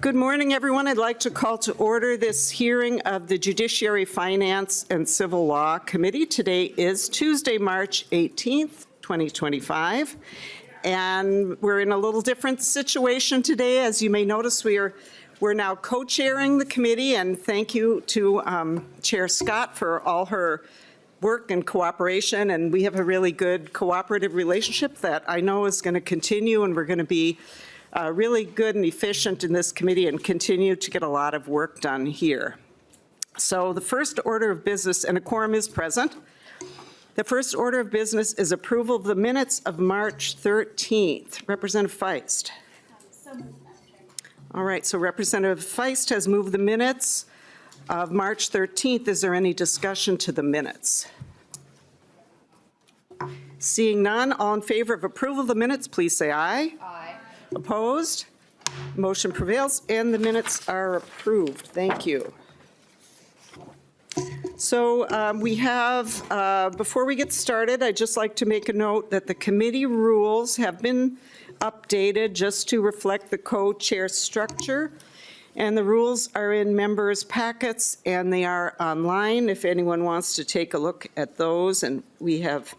Good morning, everyone. I'd like to call to order this hearing of the Judiciary, Finance, and Civil Law Committee. Today is Tuesday, March 18th, 2025, and we're in a little different situation today. As you may notice, we're now co-chairing the committee, and thank you to Chair Scott for all her work and cooperation, and we have a really good cooperative relationship that I know is going to continue, and we're going to be really good and efficient in this committee and continue to get a lot of work done here. So the first order of business, and a quorum is present. The first order of business is approval of the minutes of March 13th. Representative Feist. All right, so Representative Feist has moved the minutes of March 13th. Is there any discussion to the minutes? Seeing none, all in favor of approval of the minutes, please say aye. Aye. Opposed? Motion prevails, and the minutes are approved. Thank you. So we have, before we get started, I'd just like to make a note that the committee rules have been updated just to reflect the co-chair structure. And the rules are in members' packets, and they are online if anyone wants to take a look at those, and we have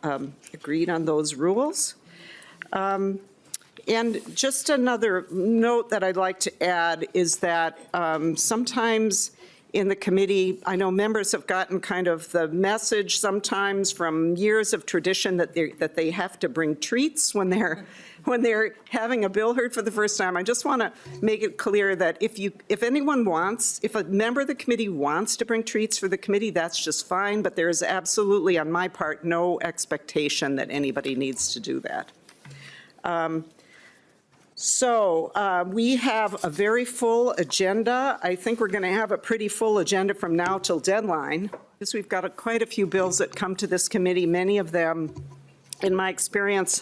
agreed on those rules. And just another note that I'd like to add is that sometimes in the committee, I know members have gotten kind of the message sometimes from years of tradition that they have to bring treats when they're having a bill heard for the first time. I just want to make it clear that if anyone wants, if a member of the committee wants to bring treats for the committee, that's just fine, but there is absolutely on my part no expectation that anybody needs to do that. We have a very full agenda. I think we're going to have a pretty full agenda from now till deadline, because we've got quite a few bills that come to this committee, many of them, in my experience,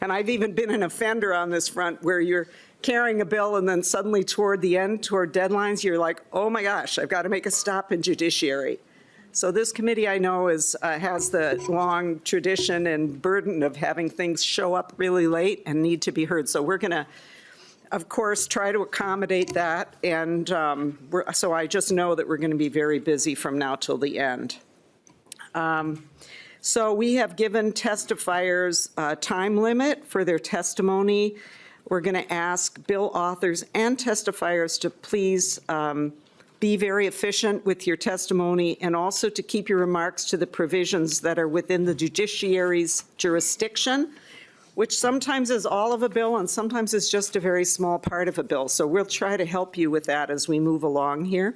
and I've even been an offender on this front, where you're carrying a bill and then suddenly toward the end, toward deadlines, you're like, oh my gosh, I've got to make a stop in Judiciary. So this committee, I know, has the long tradition and burden of having things show up really late and need to be heard. So we're going to, of course, try to accommodate that. And so I just know that we're going to be very busy from now till the end. So we have given testifiers a time limit for their testimony. We're going to ask bill authors and testifiers to please be very efficient with your testimony, and also to keep your remarks to the provisions that are within the judiciary's jurisdiction, which sometimes is all of a bill and sometimes is just a very small part of a bill. So we'll try to help you with that as we move along here.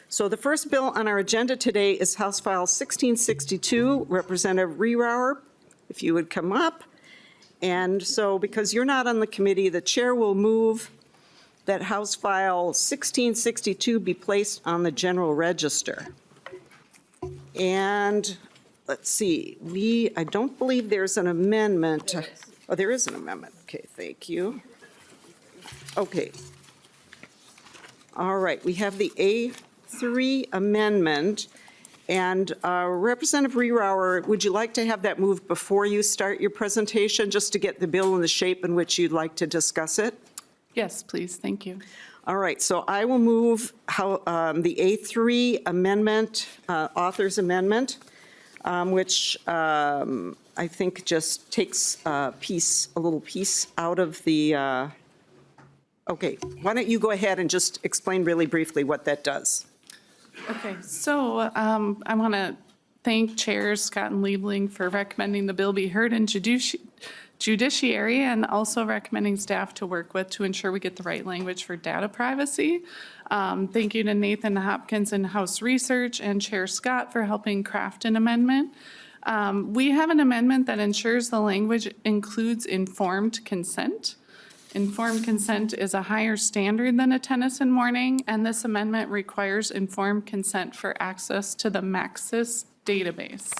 So the first bill on our agenda today is House File 1662. Representative Rehrauer, if you would come up. And so because you're not on the committee, the chair will move that House File 1662 be placed on the general register. And let's see, I don't believe there's an amendment. Oh, there is an amendment. Okay, thank you. Okay. All right, we have the A3 amendment. And Representative Rehrauer, would you like to have that moved before you start your presentation, just to get the bill in the shape in which you'd like to discuss it? Yes, please. Thank you. All right. So I will move the A3 amendment, author's amendment, which I think just takes a little piece out of the. Okay. Why don't you go ahead and just explain really briefly what that does? Okay. So I want to thank Chairs Scott and Liebling for recommending the bill be heard in Judiciary, and also recommending staff to work with to ensure we get the right language for data privacy. Thank you to Nathan Hopkins in House Research and Chair Scott for helping craft an amendment. We have an amendment that ensures the language includes informed consent. Informed consent is a higher standard than a Tennyson warning, and this amendment requires informed consent for access to the Maxis database.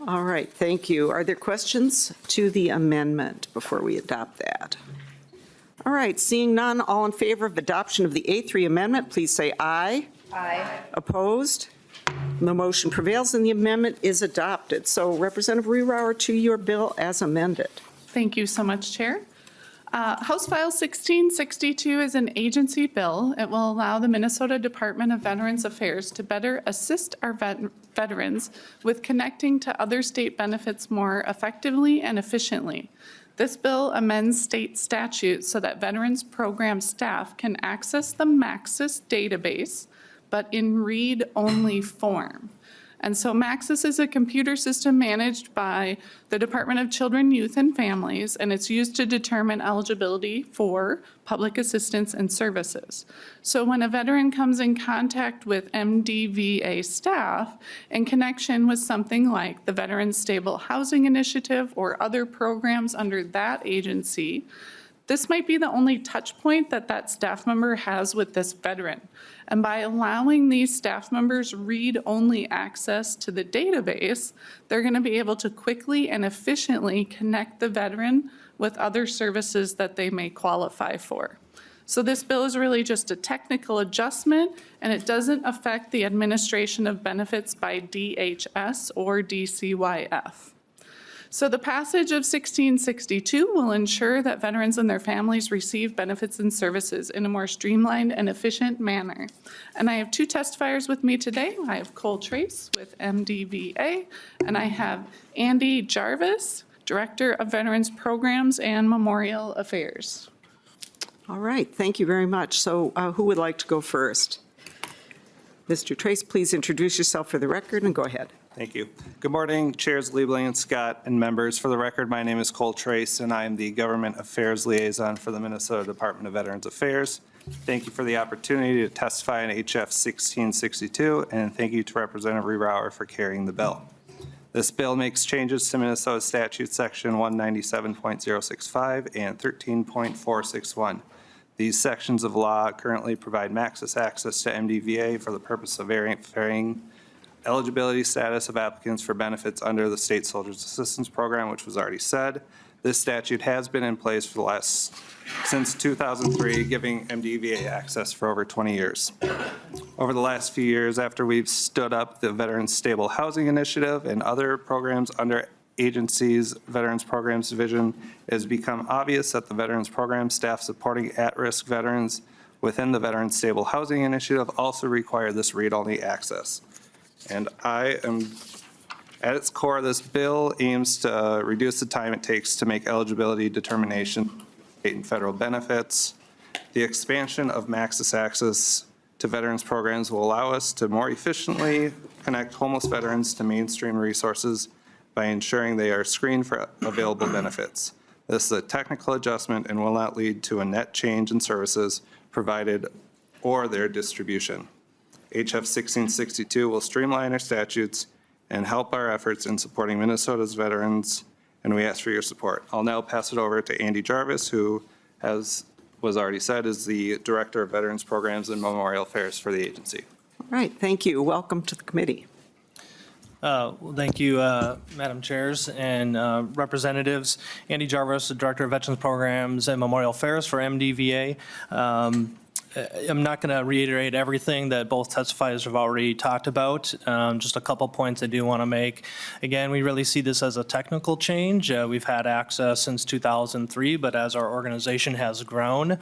All right, thank you. Are there questions to the amendment before we adopt that? All right, seeing none, all in favor of adoption of the A3 amendment, please say aye. Aye. Opposed? The motion prevails and the amendment is adopted. So Representative Rehrauer, to your bill as amended. Thank you so much, Chair. House File 1662 is an agency bill. It will allow the Minnesota Department of Veterans Affairs to better assist our veterans with connecting to other state benefits more effectively and efficiently. This bill amends state statutes so that Veterans Program staff can access the Maxis database, but in read-only form. And so Maxis is a computer system managed by the Department of Children, Youth, and Families, and it's used to determine eligibility for public assistance and services. So when a veteran comes in contact with MDVA staff in connection with something like the Veterans Stable Housing Initiative or other programs under that agency, this might be the only touch point that that staff member has with this veteran. And by allowing these staff members read-only access to the database, they're going to be able to quickly and efficiently connect the veteran with other services that they may qualify for. So this bill is really just a technical adjustment, and it doesn't affect the administration of benefits by DHS or DCYF. So the passage of 1662 will ensure that veterans and their families receive benefits and services in a more streamlined and efficient manner. And I have two testifiers with me today. I have Cole Trace with MDVA, and I have Andy Jarvis, Director of Veterans Programs and Memorial Affairs. All right, thank you very much. So who would like to go first? Mr. Trace, please introduce yourself for the record and go ahead. Thank you. Good morning, Chairs Liebling and Scott and members. For the record, my name is Cole Trace, and I am the Government Affairs Liaison for the Minnesota Department of Veterans Affairs. Thank you for the opportunity to testify on HF 1662, and thank you to Representative Rehrauer for carrying the bill. This bill makes changes to Minnesota Statute Section 197.065 and 13.461. These sections of law currently provide Maxis access to MDVA for the purpose of varying eligibility status of applicants for benefits under the State Soldiers Assistance Program, which was already said. This statute has been in place for since 2003, giving MDVA access for over 20 years. Over the last few years, after we've stood up the Veterans Stable Housing Initiative and other programs under agency's Veterans Programs Division, it has become obvious that the Veterans Program staff supporting at-risk veterans within the Veterans Stable Housing Initiative also require this read-only access. And at its core, this bill aims to reduce the time it takes to make eligibility determination state and federal benefits. The expansion of Maxis access to veterans programs will allow us to more efficiently connect homeless veterans to mainstream resources by ensuring they are screened for available benefits. This is a technical adjustment and will not lead to a net change in services provided or their distribution. HF 1662 will streamline our statutes and help our efforts in supporting Minnesota's veterans, and we ask for your support. I'll now pass it over to Andy Jarvis, who was already said is the Director of Veterans Programs and Memorial Affairs for the agency. All right, thank you. Welcome to the committee. Well, thank you, Madam Chairs and Representatives. Andy Jarvis, the Director of Veterans Programs and Memorial Affairs for MDVA. I'm not going to reiterate everything that both testifiers have already talked about. Just a couple points I do want to make. Again, we really see this as a technical change. We've had access since 2003, but as our organization has grown,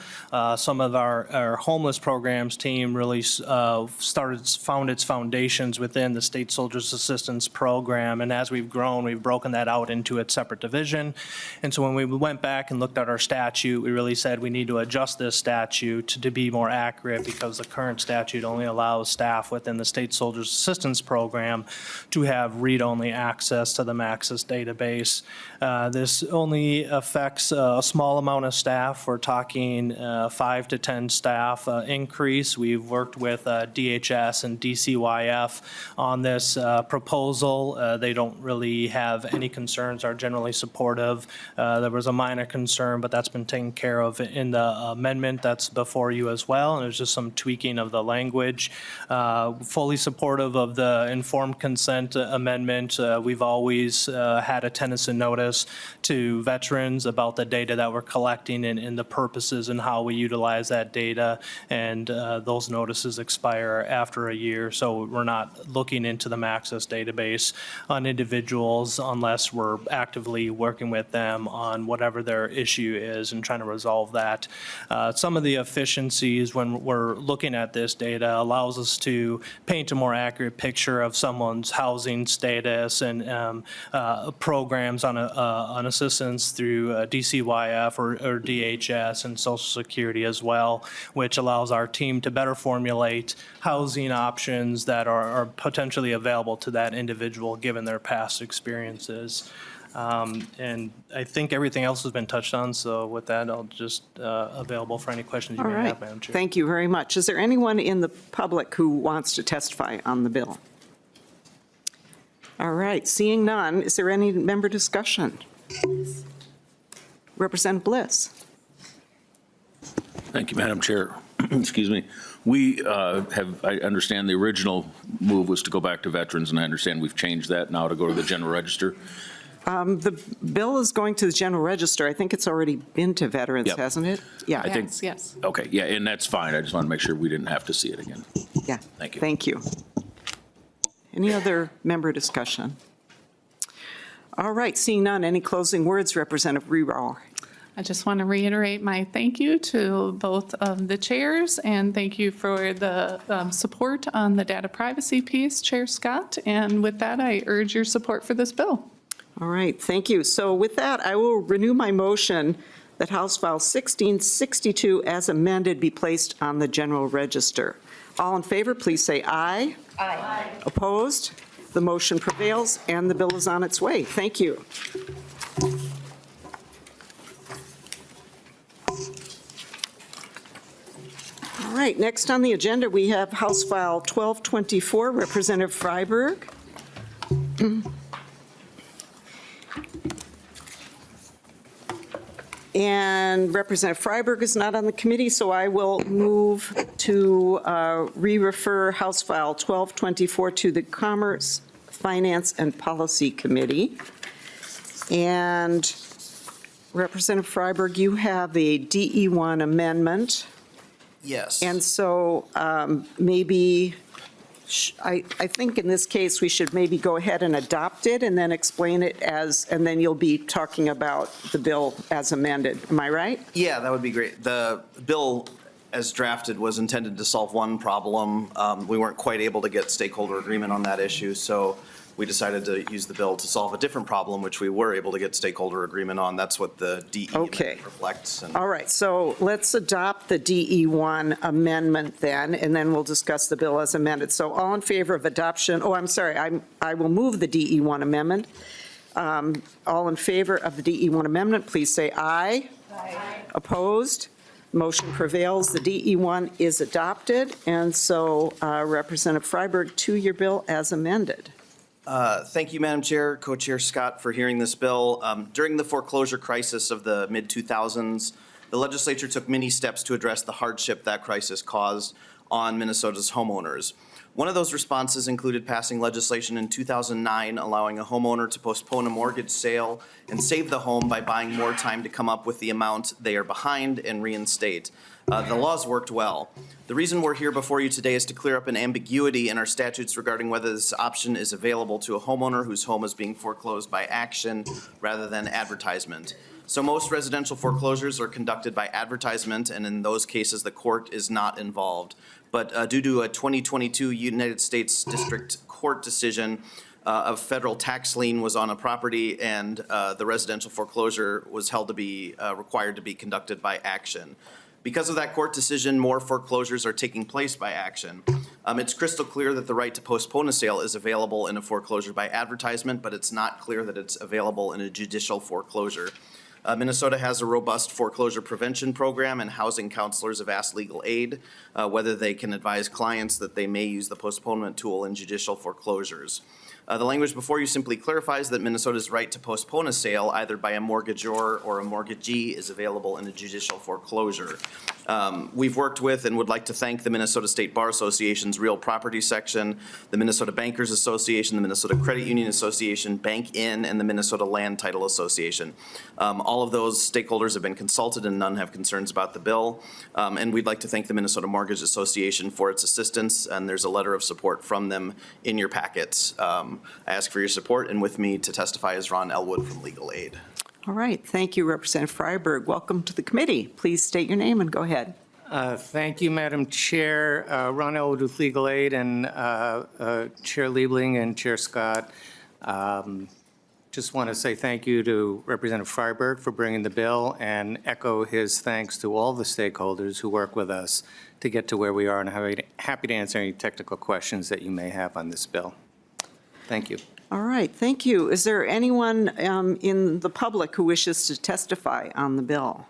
some of our homeless programs team really found its foundations within the State Soldiers Assistance Program. And as we've grown, we've broken that out into its separate division. And so when we went back and looked at our statute, we really said we need to adjust this statute to be more accurate, because the current statute only allows staff within the State Soldiers Assistance Program to have read-only access to the Maxis database. This only affects a small amount of staff. We're talking 5 to 10 staff increase. We've worked with DHS and DCYF on this proposal. They don't really have any concerns, are generally supportive. There was a minor concern, but that's been taken care of in the amendment that's before you as well, and there's just some tweaking of the language. Fully supportive of the informed consent amendment. We've always had a tenancy notice to veterans about the data that we're collecting and the purposes and how we utilize that data, and those notices expire after a year, so we're not looking into the Access database on individuals unless we're actively working with them on whatever their issue is and trying to resolve that. Some of the efficiencies when we're looking at this data allows us to paint a more accurate picture of someone's housing status and programs on assistance through DCYF or DHS and Social Security as well, which allows our team to better formulate housing options that are potentially available to that individual given their past experiences. And I think everything else has been touched on, so with that, I'll just available for any questions you All may right. have, Madam Chair. Thank you very much. Is there anyone in the public who wants to testify on the bill? All right, seeing none, is there any member discussion? Representative Bliss. Thank you, Madam Chair. Excuse me. We I understand the original move was to go back to veterans, and I understand we've changed that now to go to the general register. The bill is going to the general register. I think it's already been to veterans, Yep. hasn't it? Yeah, I think- Yes, yes. Okay, yeah, and that's fine. I just want to make sure we didn't have to see it again. yeah. Thank you. Thank you. Any other member discussion? All right, seeing none, any closing words, Representative Rehrauer? I just want to reiterate my thank you to both of the chairs, and thank you for the support on the data privacy piece, Chair Scott. And with that, I urge your support for this bill. All right, thank you. So with that, I will renew my motion that House File 1662 as amended be placed on the general register. All in favor, please say aye. Aye. Opposed? The motion prevails, and the bill is on its way. Thank you. All right, next on the agenda, we have House File 1224, Representative Freiberg. And Representative Freiberg is not on the committee, so I will move to re-refer House File 1224 to the Commerce, Finance, and Policy Committee. And Representative Freiberg, you have a DE1 amendment. Yes. And so maybe, I think in this case, we should maybe go ahead and adopt it and then explain it as, and then you'll be talking about the bill as amended. Am I right? Yeah, that would be great. The bill, as drafted, was intended to solve one problem. We weren't quite able to get stakeholder agreement on that issue, so we decided to use the bill to solve a different problem, which we were able to get stakeholder agreement on. That's what the DE amendment reflects. And All right, so let's adopt the DE1 amendment then we'll discuss the bill as amended. So all in favor of adoption, I will move the DE1 amendment. All in favor of the DE1 amendment, please say aye. Aye. Opposed? Motion prevails. The DE1 is adopted. And so Representative Freiberg, to your bill as amended. Thank you, Madam Chair, Co-Chair Scott, for hearing this bill. During the foreclosure crisis of the mid-2000s, the legislature took many steps to address the hardship that crisis caused on Minnesota's homeowners. One of those responses included passing legislation in 2009 allowing a homeowner to postpone a mortgage sale and save the home by buying more time to come up with the amount they are behind and reinstate. The laws worked well. The reason we're here before you today is to clear up an ambiguity in our statutes regarding whether this option is available to a homeowner whose home is being foreclosed by action rather than advertisement. So most residential foreclosures are conducted by advertisement, and in those cases, the court is not involved. But due to a 2022 United States District Court decision, a federal tax lien was on a property, and the residential foreclosure was held to be required to be conducted by action. Because of that court decision, more foreclosures are taking place by action. It's crystal clear that the right to postpone a sale is available in a foreclosure by advertisement, but it's not clear that it's available in a judicial foreclosure. Minnesota has a robust foreclosure prevention program, and housing counselors have asked legal aid whether they can advise clients that they may use the postponement tool in judicial foreclosures. The language before you simply clarifies that Minnesota's right to postpone a sale either by a mortgagor or a mortgagee is available in a judicial foreclosure. We've worked with and would like to thank the Minnesota State Bar Association's Real Property Section, the Minnesota Bankers Association, the Minnesota Credit Union Association, Bank In, and the Minnesota Land Title Association. All of those stakeholders have been consulted and none have concerns about the bill. And we'd like to thank the Minnesota Mortgage Association for its assistance, and there's a letter of support from them in your packets. I ask for your support, and with me to testify is Ron Elwood from Legal Aid. All right, thank you, Representative Freiberg. Welcome to the committee. Please state your name and go ahead. Thank you, Madam Chair. Ron Elwood with Legal Aid, and Chair Liebling and Chair Scott. Just want to say thank you to Representative Freiberg for bringing the bill and echo his thanks to all the stakeholders who work with us to get to where we are, and I'm happy to answer any technical questions that you may have on this bill. Thank you. All right, thank you. Is there anyone in the public who wishes to testify on the bill?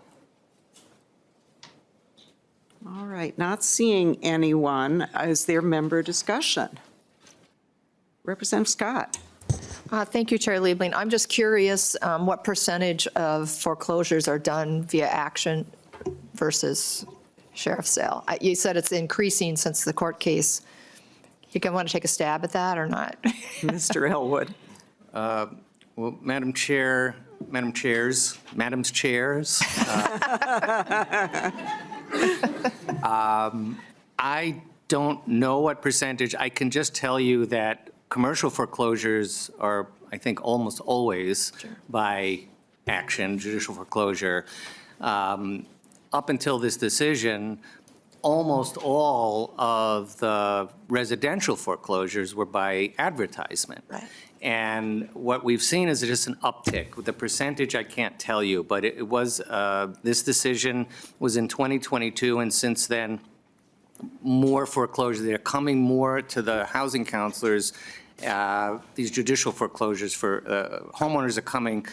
All right, not seeing anyone. Is there member discussion? Representative Scott. Thank you, Chair Liebling. I'm just curious what percentage of foreclosures are done via action versus sheriff's sale? You said it's increasing since the court case. You want to take a stab at that or not? Mr. Elwood. Well, Madam Chair, Madam's chairs. I don't know what percentage. I can just tell you that commercial foreclosures are, I think, almost always by action, judicial foreclosure. Up until this decision, almost all of the residential foreclosures were by advertisement. Right. And what we've seen is just an uptick. The percentage, I can't tell you, but it was, this decision was in 2022, and since then, more foreclosures. They're coming more to the housing counselors. These judicial foreclosures for homeowners are coming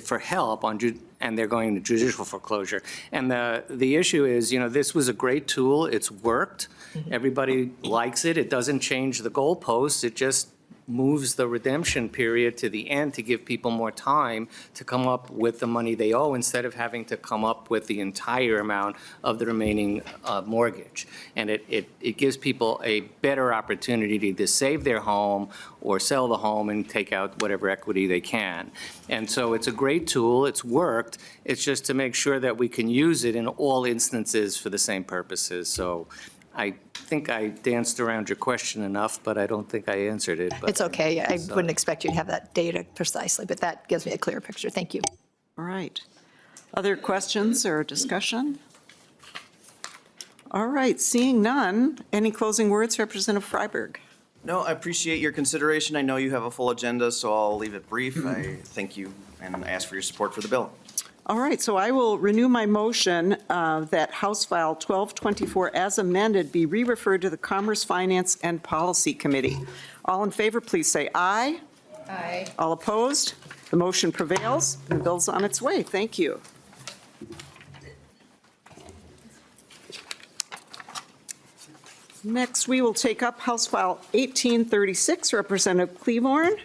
for help on, and they're going to judicial foreclosure. And the issue is, this was a great tool. It's worked. Everybody likes it. It doesn't change the goalposts. It just moves the redemption period to the end to give people more time to come up with the money they owe instead of having to come up with the entire amount of the remaining mortgage. And it gives people a better opportunity to save their home or sell the home and take out whatever equity they can. And so it's a great tool. It's worked. It's just to make sure that we can use it in all instances for the same purposes. So I think I danced around your question enough, but I don't think I answered it. But It's okay. I wouldn't expect you to have that data precisely, but that gives me a clear picture. Thank you. All right. Other questions or discussion? All right, seeing none, any closing words, Representative Freiberg? No, I appreciate your consideration. I know you have a full agenda, so I'll leave it brief. I thank you and I ask for your support for the bill. All right, so I will renew my motion that House File 1224 as amended be re-referred to the Commerce, Finance, and Policy Committee. All in favor, please say aye. Aye. All opposed? The motion prevails, and the bill's on its way. Thank you. Next, we will take up House File 1836, Representative Klevorn.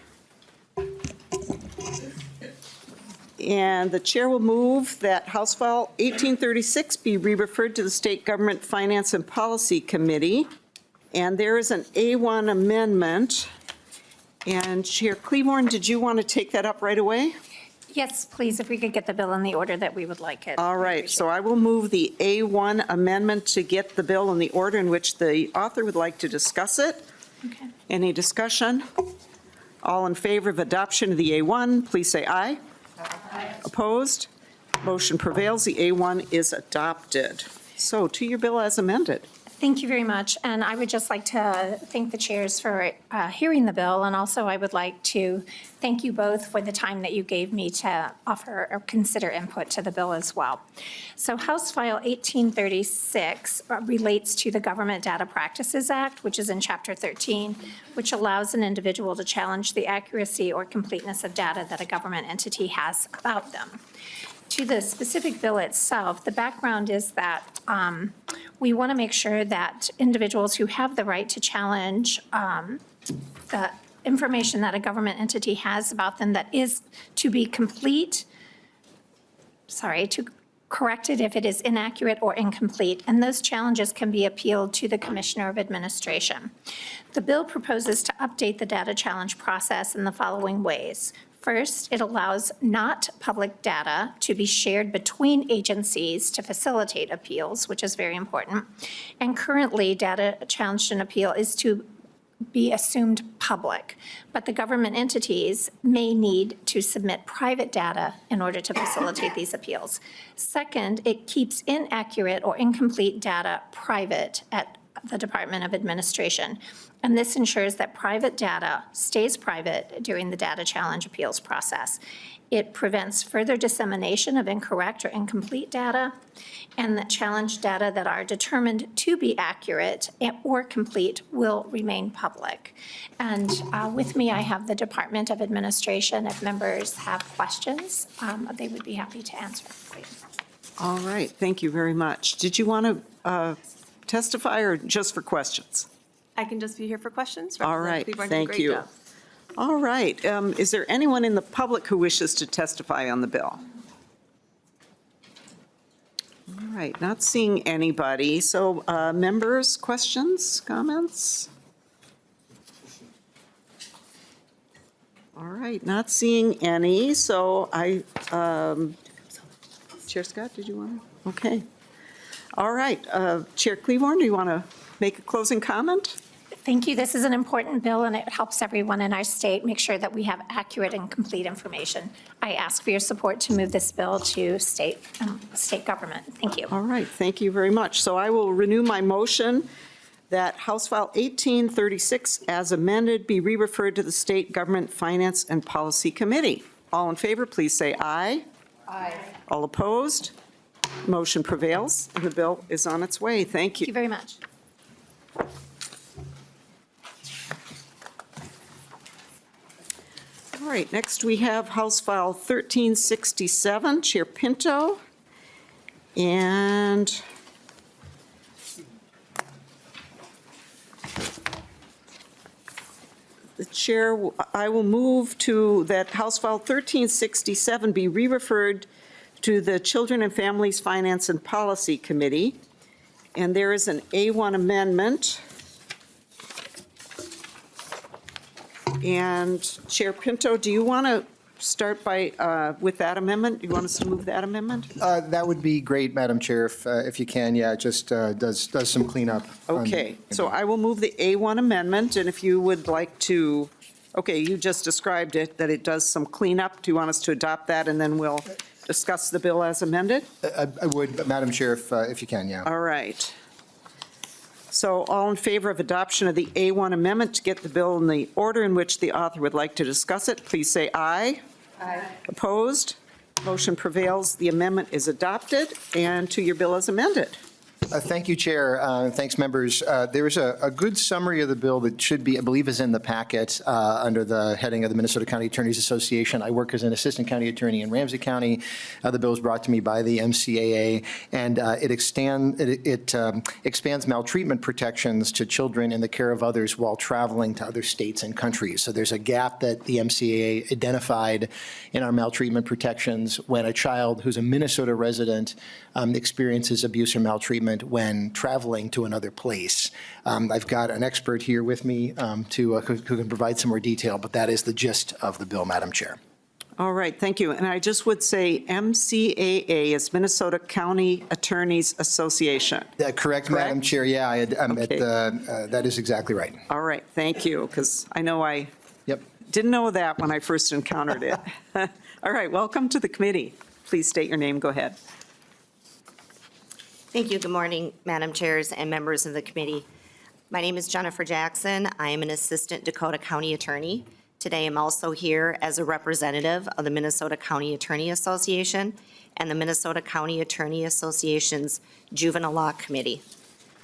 And the chair will move that House File 1836 be re-referred to the State Government Finance and Policy Committee. And there is an A1 amendment. And Chair Klevorn, did you want to take that up right away? Yes, please, if we could get the bill in the order that we would like it. All right, so I will move the A1 amendment to get the bill in the order in which the author would like to discuss it. Okay. Any discussion? All in favor of adoption of the A1, please say aye. Opposed? Motion prevails. The A1 is adopted. So to your bill as amended. Thank you very much. And I would just like to thank the chairs for hearing the bill. And also I would like to thank you both for the time that you gave me to offer or consider input to the bill as well. So House File 1836 relates to the Government Data Practices Act, which is in Chapter 13, which allows an individual to challenge the accuracy or completeness of data that a government entity has about them. To the specific bill itself, the background is that we want to make sure that individuals who have the right to challenge the information that a government entity has about them that is to be corrected if it is inaccurate or incomplete, and those challenges can be appealed to the Commissioner of Administration. The bill proposes to update the data challenge process in the following ways. First, it allows not public data to be shared between agencies to facilitate appeals, which is very important. And currently, data challenged in appeal is to be assumed public, but the government entities may need to submit private data in order to facilitate these appeals. Second, it keeps inaccurate or incomplete data private at the Department of Administration, and this ensures that private data stays private during the data challenge appeals process. It prevents further dissemination of incorrect or incomplete data, and that challenge data that are determined to be accurate or complete will remain public. And with me, I have the Department of Administration. If members have questions, they would be happy to answer. All right, thank you very much. Did you want to testify or just for questions? I can just be here for questions. All right, Representative Klevorn did a thank great you. job. All right, is there anyone in the public who wishes to testify on the bill? All right, not seeing anybody. So members, questions, comments? All right, not seeing any. So Chair Scott, did you want to? Okay. All right, Chair Klevorn, do you want to make a closing comment? Thank you. This is an important bill, and it helps everyone in our state make sure that we have accurate and complete information. I ask for your support to move this bill to state government. Thank you. All right, thank you very much. So I will renew my motion that House File 1836 as amended be re-referred to the State Government Finance and Policy Committee. All in favor, please say aye. Aye. All opposed? Motion prevails, and the bill is on its way. Thank you. Thank you very much. All right, next we have House File 1367, Chair Pinto. And the chair, I will move to that House File 1367 be re-referred to the Children and Families Finance and Policy Committee. And there is an A1 amendment. And Chair Pinto, do you want to start by, with that amendment? Do you want us to move that amendment? That would be great, Madam Chair, if you can. Yeah, it just does some cleanup. Okay, so I will move the A1 amendment, and if you would like to, okay, you just described it, that it does some cleanup. Do you want us to adopt that, and then we'll discuss the bill as amended? I would, Madam Chair, if you can, yeah. All right. So all in favor of adoption of the A1 amendment to get the bill in the order in which the author would like to discuss it, please say aye. Aye. Opposed? Motion prevails. The amendment is adopted, and to your bill as amended. Thank you, Chair. Thanks, members. There is a good summary of the bill that should be, I believe, is in the packet under the heading of the Minnesota County Attorneys Association. I work as an assistant county attorney in Ramsey County. The bill was brought to me by the MCAA, and it expands maltreatment protections to children in the care of others while traveling to other states and countries. So there's a gap that the MCAA identified in our maltreatment protections when a child who's a Minnesota resident experiences abuse or maltreatment when traveling to another place. I've got an expert here with me who can provide some more detail, but that is the gist of the bill, Madam Chair. All right, thank you. And I just would say MCAA is Minnesota County Attorneys Association. Correct, Madam Chair. Yeah, that is exactly right. All right, thank you, because I know I didn't know that when I first encountered it. All right, welcome to the committee. Please state your name. Go ahead. Thank you. Good morning, Madam Chairs and members of the committee. My name is Jennifer Jackson. I am an assistant Dakota County attorney. Today, I'm also here as a representative of the Minnesota County Attorney Association and the Minnesota County Attorney Association's Juvenile Law Committee.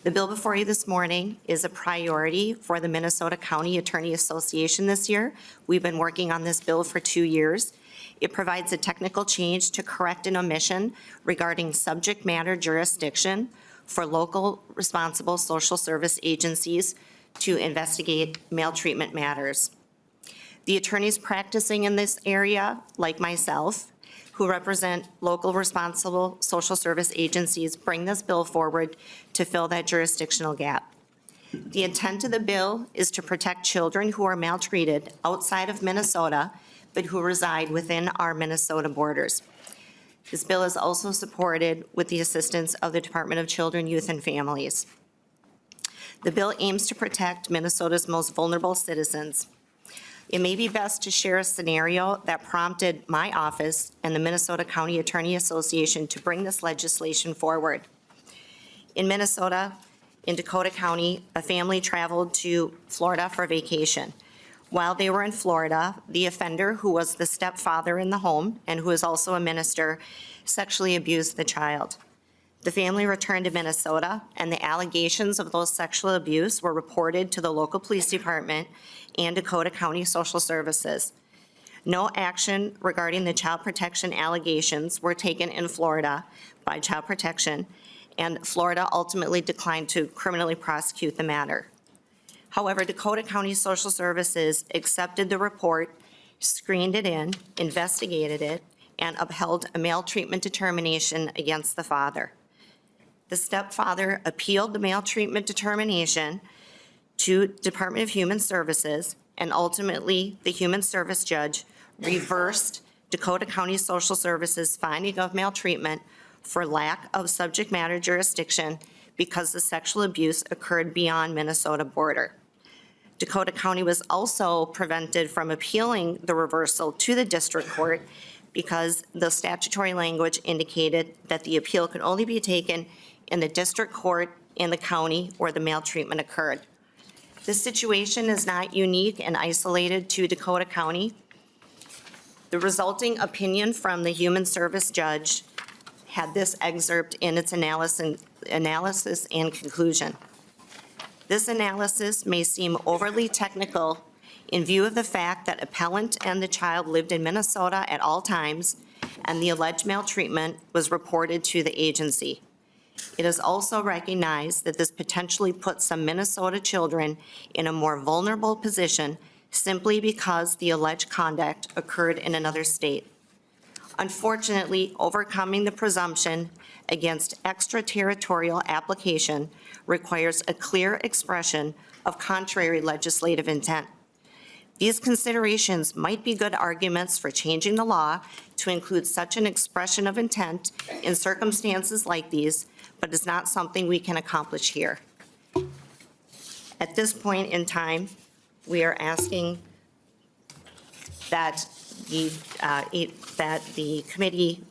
The bill before you this morning is a priority for the Minnesota County Attorney Association this year. We've been working on this bill for 2 years. It provides a technical change to correct an omission regarding subject matter jurisdiction for local responsible social service agencies to investigate maltreatment matters. The attorneys practicing in this area, like myself, who represent local responsible social service agencies, bring this bill forward to fill that jurisdictional gap. The intent of the bill is to protect children who are maltreated outside of Minnesota, but who reside within our Minnesota borders. This bill is also supported with the assistance of the Department of Children, Youth, and Families. The bill aims to protect Minnesota's most vulnerable citizens. It may be best to share a scenario that prompted my office and the Minnesota County Attorney Association to bring this legislation forward. In Minnesota, in Dakota County, a family traveled to Florida for vacation. While they were in Florida, the offender, who was the stepfather in the home and who is also a minister, sexually abused the child. The family returned to Minnesota, and the allegations of those sexual abuse were reported to the local police department and Dakota County Social Services. No action regarding the child protection allegations were taken in Florida by Child Protection, and Florida ultimately declined to criminally prosecute the matter. However, Dakota County Social Services accepted the report, screened it in, investigated it, and upheld a maltreatment determination against the father. The stepfather appealed the maltreatment determination to Department of Human Services, and ultimately, the Human Service judge reversed Dakota County Social Services' finding of maltreatment for lack of subject matter jurisdiction because the sexual abuse occurred beyond Minnesota border. Dakota County was also prevented from appealing the reversal to the district court because the statutory language indicated that the appeal could only be taken in the district court in the county where the maltreatment occurred. This situation is not unique and isolated to Dakota County. The resulting opinion from the Human Service judge had this excerpt in its analysis and conclusion. This analysis may seem overly technical in view of the fact that appellant and the child lived in Minnesota at all times, and the alleged maltreatment was reported to the agency. It is also recognized that this potentially puts some Minnesota children in a more vulnerable position simply because the alleged conduct occurred in another state. Unfortunately, overcoming the presumption against extraterritorial application requires a clear expression of contrary legislative intent. These considerations might be good arguments for changing the law to include such an expression of intent in circumstances like these, but is not something we can accomplish here. At this point in time, we are asking that the committee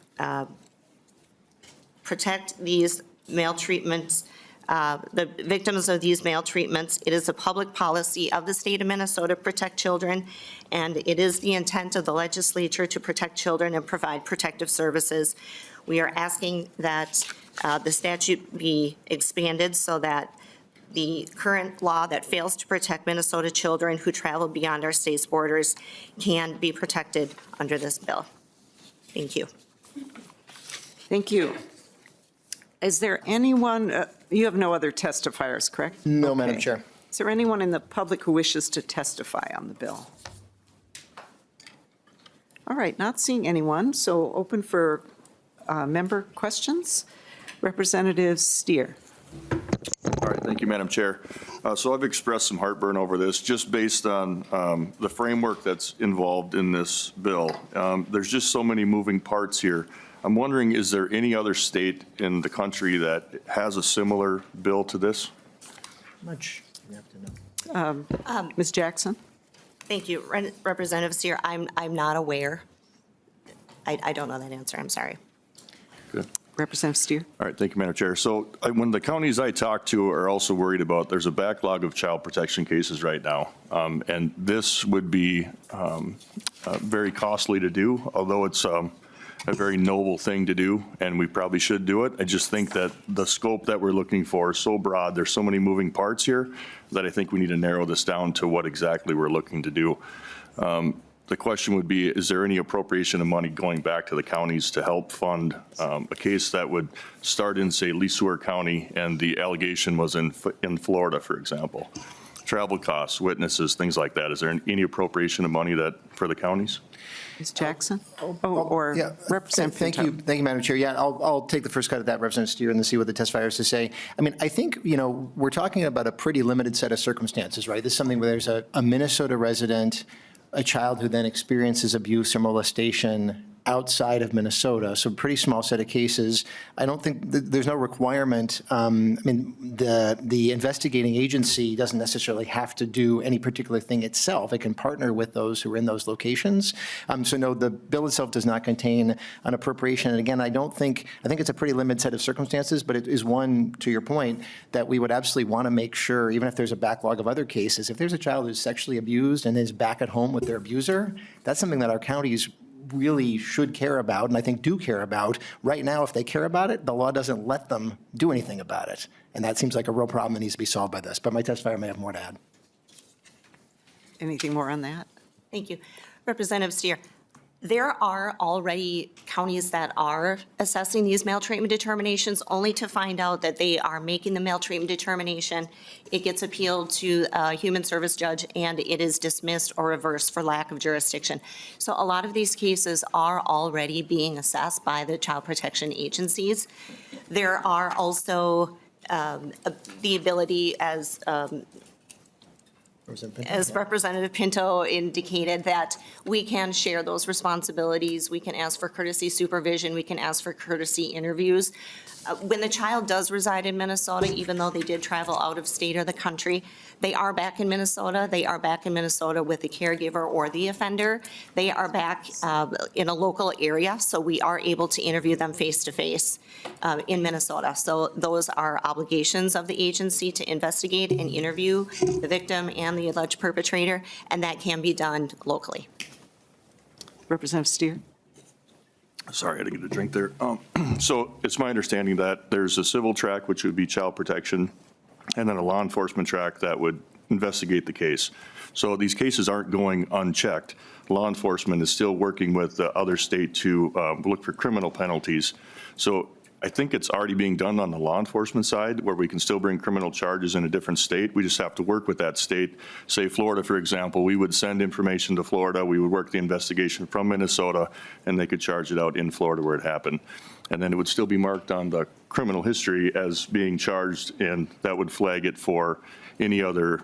protect these maltreatments, the victims of these maltreatments. It is a public policy of the state of Minnesota to protect children, and it is the intent of the legislature to protect children and provide protective services. We are asking that the statute be expanded so that the current law that fails to protect Minnesota children who travel beyond our state's borders can be protected under this bill. Thank you. Thank you. Is there anyone, you have no other testifiers, correct? No, Madam Okay. Chair. Is there anyone in the public who wishes to testify on the bill? All right, not seeing anyone, so open for member questions. Representative Steer. All right, thank you, Madam Chair. So I've expressed some heartburn over this, just based on the framework that's involved in this bill. There's just so many moving parts here. I'm wondering, is there any other state in the country that has a similar bill to this? Much. You have to know. Ms. Jackson? Thank you. Representative Sear, I'm not aware. I don't know that answer, I'm sorry. Good. Representative Steer? All right, thank you, Madam Chair. So when the counties I talk to are also worried about, there's a backlog of child protection cases right now. And this would be very costly to do, although it's a very noble thing to do, and we probably should do it. I just think that the scope that we're looking for is so broad, there's so many moving parts here, that I think we need to narrow this down to what exactly we're looking to do. The question would be, is there any appropriation of money going back to the counties to help fund a case that would start in, say, Le Sueur County, and the allegation was in Florida, for example? travel costs, witnesses, things like that. Is there any appropriation of money that, for the counties? Ms. Jackson? Or Yeah, Representative thank Pinto? you, Madam Chair. Yeah, I'll take the first cut at that, Representative Steer, and then see what the testifier has to say. I mean, I think, we're talking about a pretty limited set of circumstances, right? This is something where there's a Minnesota resident, a child who then experiences abuse or molestation outside of Minnesota, so pretty small set of cases. I don't think, there's no requirement, the investigating agency doesn't necessarily have to do any particular thing itself. It can partner with those who are in those locations. So no, the bill itself does not contain an appropriation. And again, I think it's a pretty limited set of circumstances, but it is one, to your point, that we would absolutely want to make sure, even if there's a backlog of other cases, if there's a child who's sexually abused and is back at home with their abuser, that's something that our counties really should care about, and I think do care about. Right now, if they care about it, the law doesn't let them do anything about it. And that seems like a real problem that needs to be solved by this. But my testifier may have more to add. Anything more on that? Thank you. Representative Steer, there are already counties that are assessing these maltreatment determinations, only to find out that they are making the maltreatment determination. It gets appealed to a human service judge, and it is dismissed or reversed for lack of jurisdiction. So a lot of these cases are already being assessed by the child protection agencies. There are also the ability, as Representative Pinto indicated, that we can share those responsibilities. We can ask for courtesy supervision. We can ask for courtesy interviews. When the child does reside in Minnesota, even though they did travel out of state or the country, they are back in Minnesota. They are back in Minnesota with the caregiver or the offender. They are back in a local area, so we are able to interview them face-to-face in Minnesota. So those are obligations of the agency to investigate and interview the victim and the alleged perpetrator, and that can be done locally. Representative Steer? Sorry, I had to get a drink there. So it's my understanding that there's a civil track, which would be child protection, and then a law enforcement track that would investigate the case. So these cases aren't going unchecked. Law enforcement is still working with the other state to look for criminal penalties. So I think it's already being done on the law enforcement side, where we can still bring criminal charges in a different state. We just have to work with that state. Say Florida, for example, we would send information to Florida, we would work the investigation from Minnesota, and they could charge it out in Florida where it happened. And then it would still be marked on the criminal history as being charged, and that would flag it for any other,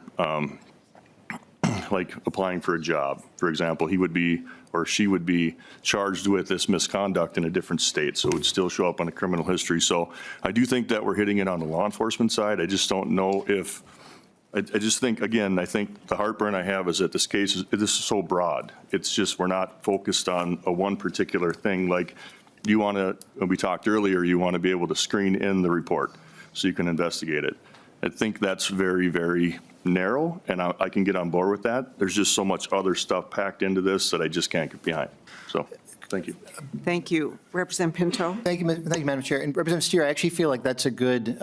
like applying for a job. For example, he would be, or she would be charged with this misconduct in a different state, so it would still show up on the criminal history. So I do think that we're hitting it on the law enforcement side. I just don't know if, I just think, again, I think the heartburn I have is that this case this is so broad. It's just, we're not focused on a one particular thing. Like, you want to, we talked earlier, you want to be able to screen in the report so you can investigate it. I think that's very, very narrow, and I can get on board with that. There's just so much other stuff packed into this that I just can't get behind. So, thank you. Thank you. Representative Pinto? Thank you, Madam Chair. And Representative Steer, I actually feel like that's a good,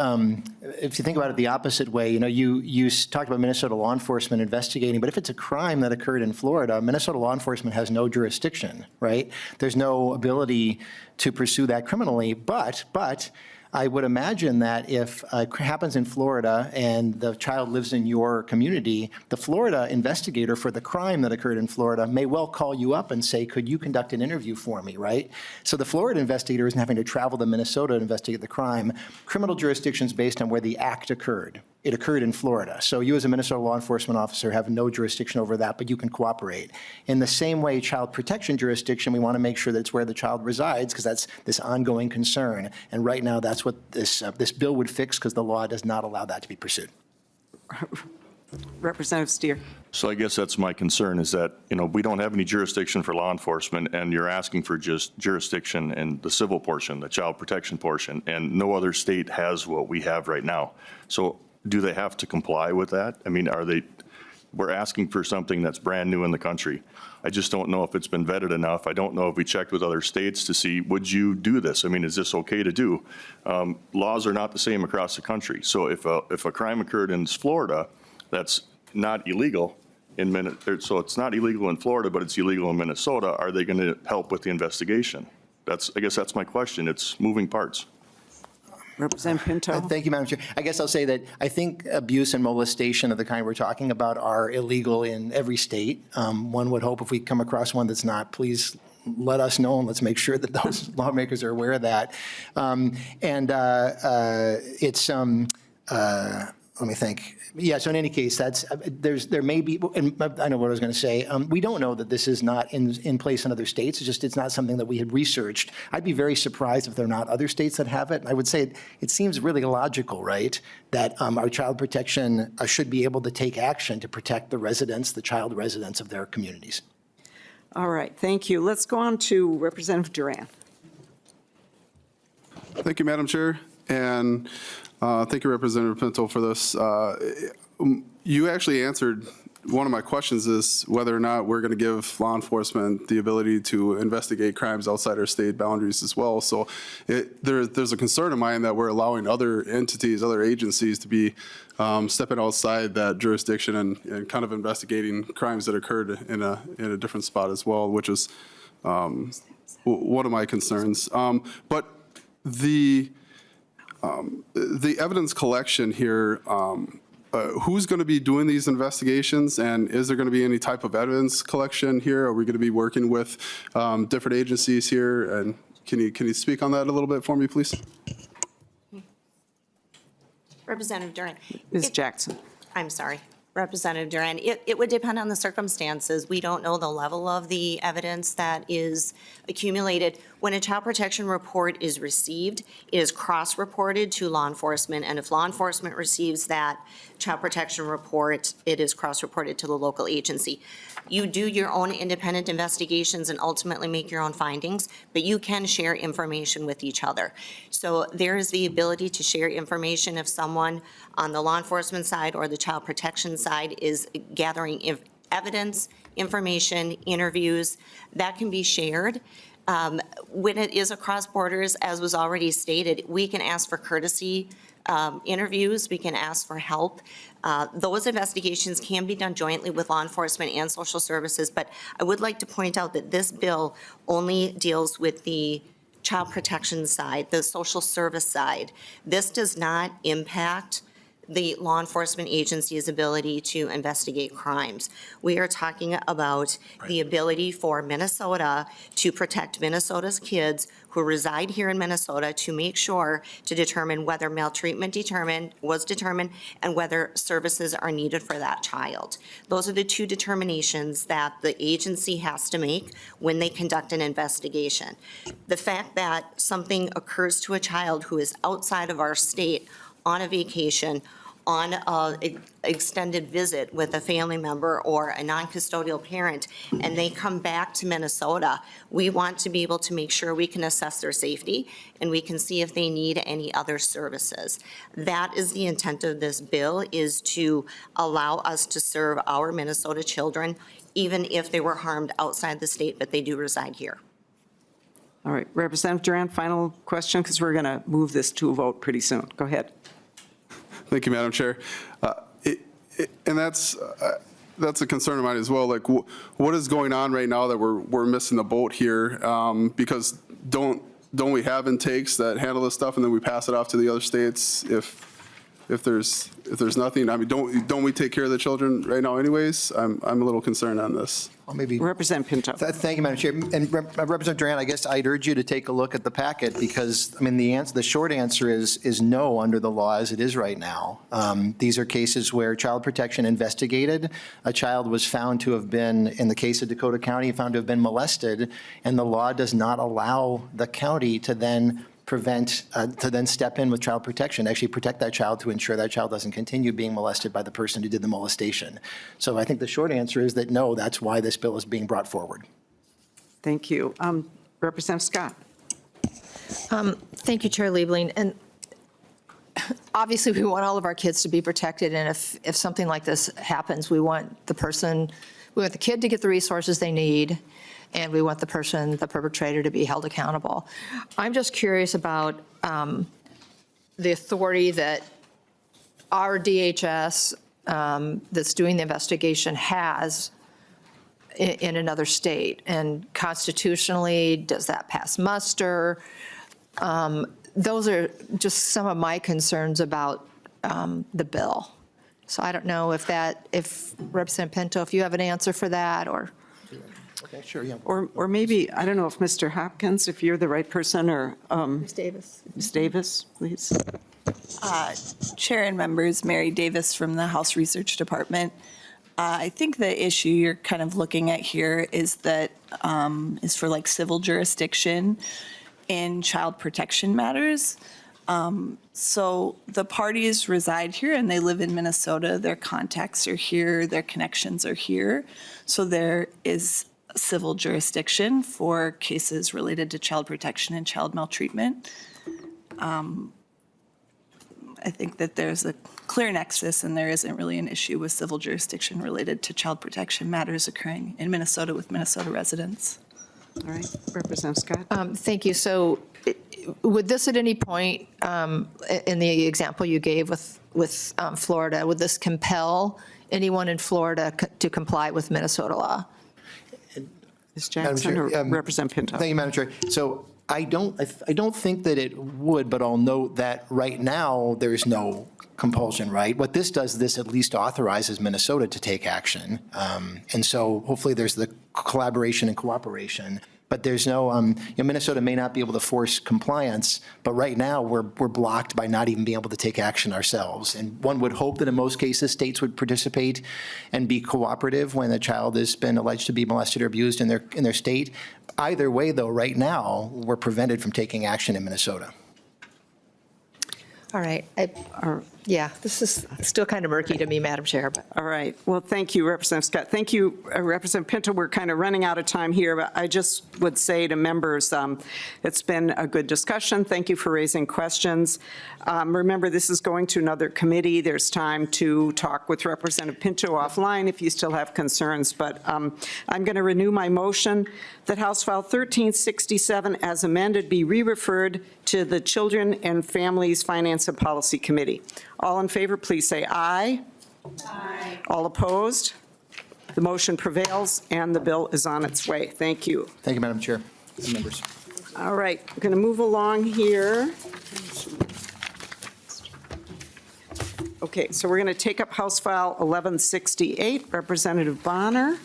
if you think about it the opposite way, you talked about Minnesota law enforcement investigating, but if it's a crime that occurred in Florida, Minnesota law enforcement has no jurisdiction, right? There's no ability to pursue that criminally, but I would imagine that if it happens in Florida and the child lives in your community, the Florida investigator for the crime that occurred in Florida may well call you up and say, could you conduct an interview for me, right? So the Florida investigator isn't having to travel to Minnesota to investigate the crime. Criminal jurisdiction is based on where the act occurred. It occurred in Florida. So you as a Minnesota law enforcement officer have no jurisdiction over that, but you can cooperate. In the same way, child protection jurisdiction, we want to make sure that it's where the child resides, because that's this ongoing concern. And right now, that's what this bill would fix, because the law does not allow that to be pursued. Representative Steer? So I guess that's my concern, is that, we don't have any jurisdiction for law enforcement, and you're asking for just jurisdiction in the civil portion, the child protection portion, and no other state has what we have right now. So do they have to comply with that? I mean, we're asking for something that's brand new in the country. I just don't know if it's been vetted enough. I don't know if we checked with other states to see, would you do this? I mean, is this okay to do? Laws are not the same across the country. So if a crime occurred in Florida, that's not illegal so it's not illegal in Florida, but it's illegal in Minnesota. Are they going to help with the investigation? I guess that's my question. It's moving parts. Representative Pinto. Thank you, Madam Chair. I guess I'll say that I think abuse and molestation of the kind we're talking about are illegal in every state. One would hope if we come across one that's not, please let us know and let's make sure that those lawmakers are aware of that. Let me think. Yeah, so in any case, there may be, and I know what I was going to say. We don't know that this is not in place in other states. It's not something that we had researched. I'd be very surprised if there are not other states that have it. I would say it seems really logical, right, that our child protection should be able to take action to protect the child residents of their communities. All right, thank you. Let's go on to Representative Duran. Thank you, Madam Chair, and thank you, Representative Pinto, for this. You actually answered one of my questions, is whether or not we're going to give law enforcement the ability to investigate crimes outside our state boundaries as well. So there's a concern of mine that we're allowing other entities, other agencies to be stepping outside that jurisdiction and kind of investigating crimes that occurred in a different spot as well, which is one of my concerns. But the evidence collection here, who's going to be doing these investigations, and is there going to be any type of evidence collection here? Are we going to be working with different agencies here? And can you speak on that a little bit for me, please? Representative Duran. Ms. Jackson. I'm sorry. Representative Duran, it would depend on the circumstances. We don't know the level of the evidence that is accumulated. When a child protection report is received, it is cross-reported to law enforcement, and if law enforcement receives that child protection report, it is cross-reported to the local agency. You do your own independent investigations and ultimately make your own findings, but you can share information with each other. So there is the ability to share information if someone on the law enforcement side or the child protection side is gathering evidence, information, interviews, that can be shared. When it is across borders, as was already stated, we can ask for courtesy interviews, we can ask for help. Those investigations can be done jointly with law enforcement and social services, but I would like to point out that this bill only deals with the child protection side, the social service side. This does not impact the law enforcement agency's ability to investigate crimes. We are talking about the ability for Minnesota to protect Minnesota's kids who reside here in Minnesota to make sure to determine whether maltreatment was determined and whether services are needed for that child. Those are the two determinations that the agency has to make when they conduct an investigation. The fact that something occurs to a child who is outside of our state on a vacation, on an extended visit with a family member or a non-custodial parent, and they come back to Minnesota, we want to be able to make sure we can assess their safety and we can see if they need any other services. That is the intent of this bill, is to allow us to serve our Minnesota children, even if they were harmed outside the state, but they do reside here. All right, Representative Duran, final question, because we're going to move this to a vote pretty soon. Go ahead. Thank you, Madam Chair. And that's a concern of mine as well. Like, what is going on right now that we're missing the boat here? Because don't we have intakes that handle this stuff and then we pass it off to the other states if there's nothing? I mean, don't we take care of the children right now anyways? I'm a little concerned on this. Well, maybe. Representative Pinto. Thank you, Madam Chair. And Representative Duran, I guess I'd urge you to take a look at the packet because, I mean, the short answer is no under the law as it is right now. These are cases where child protection investigated. A child was found to have been, in the case of Dakota County, found to have been molested, and the law does not allow the county to then step in with child protection, actually protect that child to ensure that child doesn't continue being molested by the person who did the molestation. So I think the short answer is that no, that's why this bill is being brought forward. Thank you. Representative Scott. Thank you, Chair Liebling. And obviously, we want all of our kids to be protected, and if something like this happens, we want the kid to get the resources they need, and we want the perpetrator, to be held accountable. I'm just curious about the authority that our DHS that's doing the investigation has in another state. And constitutionally, does that pass muster? those are just some of my concerns about the bill. So I don't know if Representative Pinto, if you have an answer for that, or. Okay, sure, yeah. Or maybe, I don't know if Mr. Hopkins, if you're the right person, or Ms. Davis. Ms. Davis, please. Chair and members, Mary Davis from the House Research Department. I think the issue you're kind of looking at here is that is for like civil jurisdiction in child protection matters. So the parties reside here and they live in Minnesota. Their contacts are here, their connections are here. So there is civil jurisdiction for cases related to child protection and child maltreatment. I think that there's a clear nexus and there isn't really an issue with civil jurisdiction related to child protection matters occurring in Minnesota with Minnesota residents. All right, Representative Scott. Thank you. So would this at any point, in the example you gave with Florida, would this compel anyone in Florida to comply with Minnesota law? Ms. Jackson or Representative Pinto? Thank you, Madam Chair. So I don't think that it would, but I'll note that right now, there is no compulsion, right? What this does, this at least authorizes Minnesota to take action. And so hopefully there's the collaboration and cooperation. But there's no, Minnesota may not be able to force compliance, but right now we're blocked by not even being able to take action ourselves. And one would hope that in most cases, states would participate and be cooperative when a child has been alleged to be molested or abused in their state. Either way, though, right now, we're prevented from taking action in Minnesota. All right. Yeah, this is still kind of murky to me, Madam Chair. But. All right. Well, thank you, Representative Scott. Thank you, Representative Pinto. We're kind of running out of time here, but I just would say to members, it's been a good discussion. Thank you for raising questions. Remember, this is going to another committee. There's time to talk with Representative Pinto offline if you still have concerns. But I'm going to renew my motion that House File 1367 as amended be re-referred to the Children and Families Finance and Policy Committee. All in favor, please say aye. Aye. All opposed? The motion prevails and the bill is on its way. Thank you. Thank you, Madam Chair and members. All right, we're going to move along here. Okay, so we're going to take up House File 1168, Representative Bahner.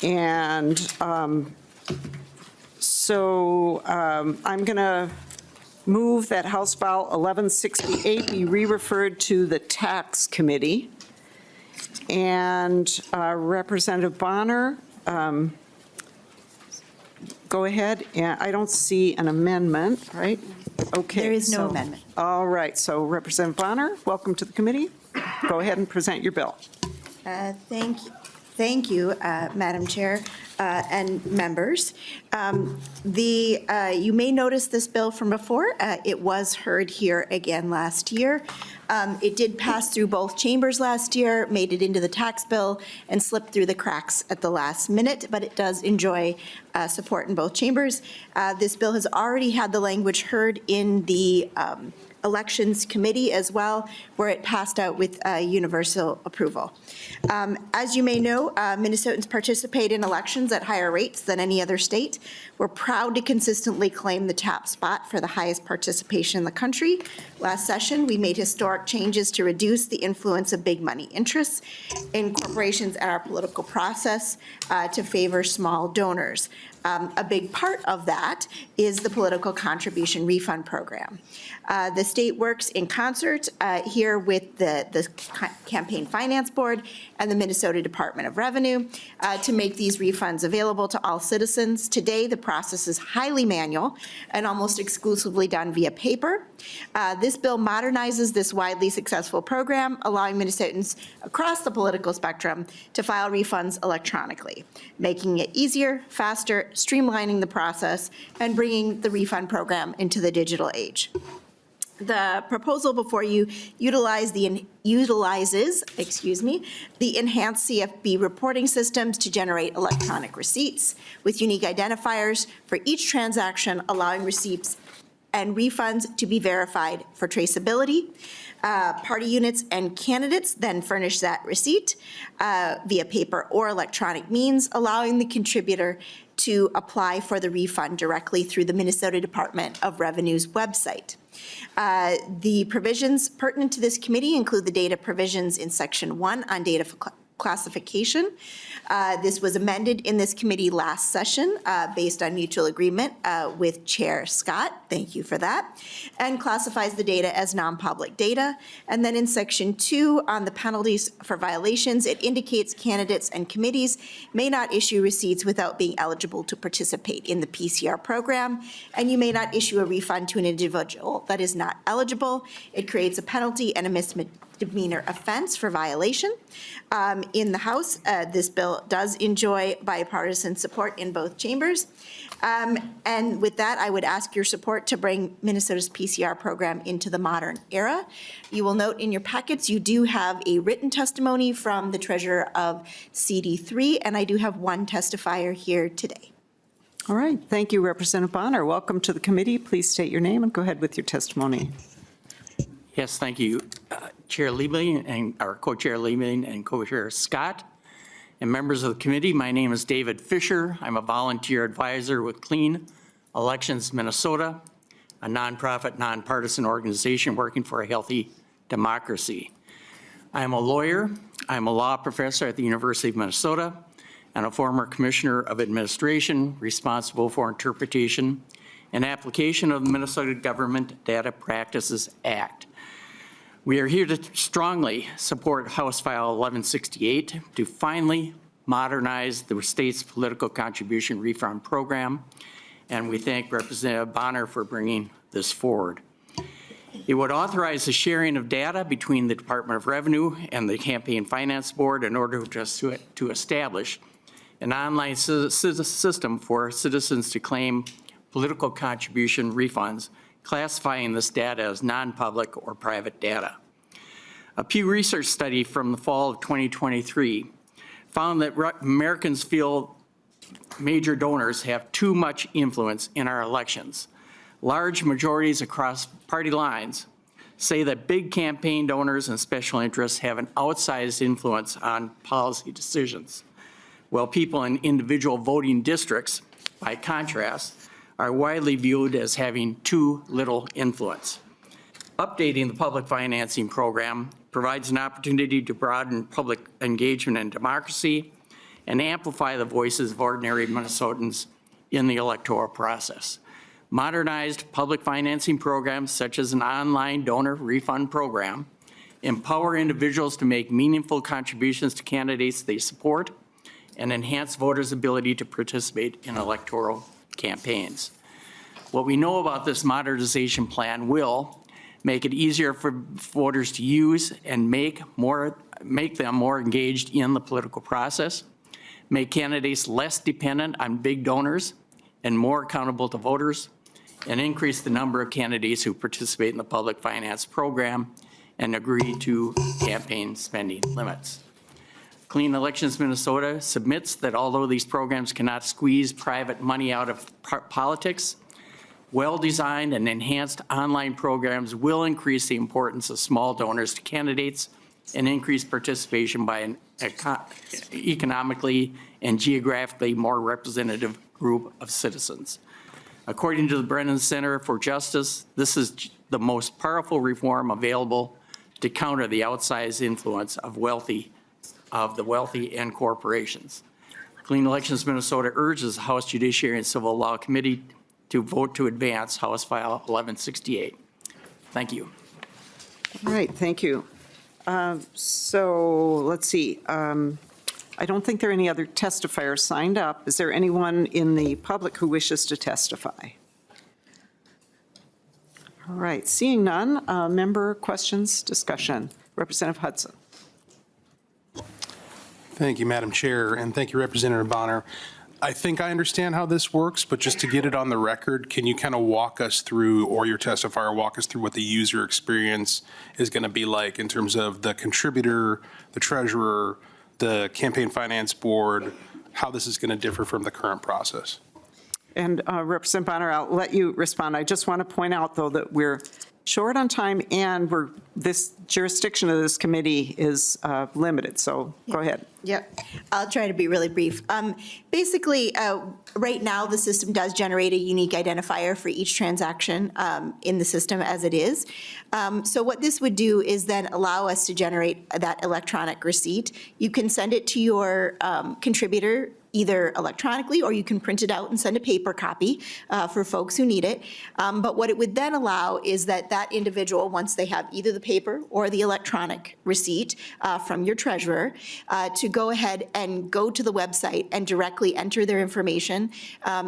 And I'm going to move that House File 1168 be re-referred to the Tax Committee. And Representative Bahner, go ahead. And I don't see an amendment, right? Okay. There is no amendment. All right, so Representative Bahner, welcome to the committee. Go ahead and present your bill. Thank you, Madam Chair and members. You may notice this bill from before. It was heard here again last year. It did pass through both chambers last year, made it into the tax bill, and slipped through the cracks at the last minute, but it does enjoy support in both chambers. This bill has already had the language heard in the Elections Committee as well, where it passed out with universal approval. As you may know, Minnesotans participate in elections at higher rates than any other state. We're proud to consistently claim the top spot for the highest participation in the country. Last session, we made historic changes to reduce the influence of big money interests in corporations and our political process to favor small donors. A big part of that is the political contribution refund program. The state works in concert here with the Campaign Finance Board and the Minnesota Department of Revenue to make these refunds available to all citizens. Today, the process is highly manual and almost exclusively done via paper. This bill modernizes this widely successful program, allowing Minnesotans across the political spectrum to file refunds electronically, making it easier, faster, streamlining the process, and bringing the refund program into the digital age. The proposal before you utilizes the enhanced CFB reporting systems to generate electronic receipts with unique identifiers for each transaction, allowing receipts and refunds to be verified for traceability. Party units and candidates then furnish that receipt via paper or electronic means, allowing the contributor to apply for the refund directly through the Minnesota Department of Revenue's website. The provisions pertinent to this committee include the data provisions in Section 1 on data classification. This was amended in this committee last session based on mutual agreement with Chair Scott. Thank you for that. And classifies the data as non-public data. And then in Section 2 on the penalties for violations, it indicates candidates and committees may not issue receipts without being eligible to participate in the PCR program. And you may not issue a refund to an individual that is not eligible. It creates a penalty and a misdemeanor offense for violation. In the House, this bill does enjoy bipartisan support in both chambers. And with that, I would ask your support to bring Minnesota's PCR program into the modern era. You will note in your packets, you do have a written testimony from the treasurer of CD3, and I do have one testifier here today. All right, thank you, Representative Bahner. Welcome to the committee. Please state your name and go ahead with your testimony. Yes, thank you. Chair Liebling and our co-chair Liebling and co-chair Scott and members of the committee, my name is David Fisher. I'm a volunteer advisor with Clean Elections Minnesota, a nonprofit, nonpartisan organization working for a healthy democracy. I'm a lawyer. I'm a law professor at the University of Minnesota and a former commissioner of administration responsible for interpretation and application of the Minnesota Government Data Practices Act. We are here to strongly support House File 1168 to finally modernize the state's political contribution refund program, and we thank Representative Bahner for bringing this forward. It would authorize the sharing of data between the Department of Revenue and the Campaign Finance Board in order to establish an online system for citizens to claim political contribution refunds, classifying this data as non-public or private data. A Pew Research study from the fall of 2023 found that Americans feel major donors have too much influence in our elections. Large majorities across party lines say that big campaign donors and special interests have an outsized influence on policy decisions, while people in individual voting districts, by contrast, are widely viewed as having too little influence. Updating the public financing program provides an opportunity to broaden public engagement and democracy and amplify the voices of ordinary Minnesotans in the electoral process. Modernized public financing programs such as an online donor refund program empower individuals to make meaningful contributions to candidates they support and enhance voters' ability to participate in electoral campaigns. What we know about this modernization plan will make it easier for voters to use and make them more engaged in the political process, make candidates less dependent on big donors and more accountable to voters, and increase the number of candidates who participate in the public finance program and agree to campaign spending limits. Clean Elections Minnesota submits that although these programs cannot squeeze private money out of politics, well-designed and enhanced online programs will increase the importance of small donors to candidates and increase participation by an economically and geographically more representative group of citizens. According to the Brennan Center for Justice, this is the most powerful reform available to counter the outsized influence of the wealthy and corporations. Clean Elections Minnesota urges the House Judiciary and Civil Law Committee to vote to advance House File 1168. Thank you. All right, thank you. So let's see. I don't think there are any other testifiers signed up. Is there anyone in the public who wishes to testify? All right, seeing none, member questions, discussion. Representative Hudson. Thank you, Madam Chair, and thank you, Representative Bahner. I think I understand how this works, but just to get it on the record, can you kind of walk us through, or your testifier walk us through what the user experience is going to be like in terms of the contributor, the treasurer, the campaign finance board, how this is going to differ from the current process? And Representative Bahner, I'll let you respond. I just want to point out, though, that we're short on time, and this jurisdiction of this committee is limited, so go ahead. Yep, I'll try to be really brief. Basically, right now, the system does generate a unique identifier for each transaction in the system as it is. So what this would do is then allow us to generate that electronic receipt. You can send it to your contributor either electronically, or you can print it out and send a paper copy for folks who need it. But what it would then allow is that individual, once they have either the paper or the electronic receipt from your treasurer, to go ahead and go to the website and directly enter their information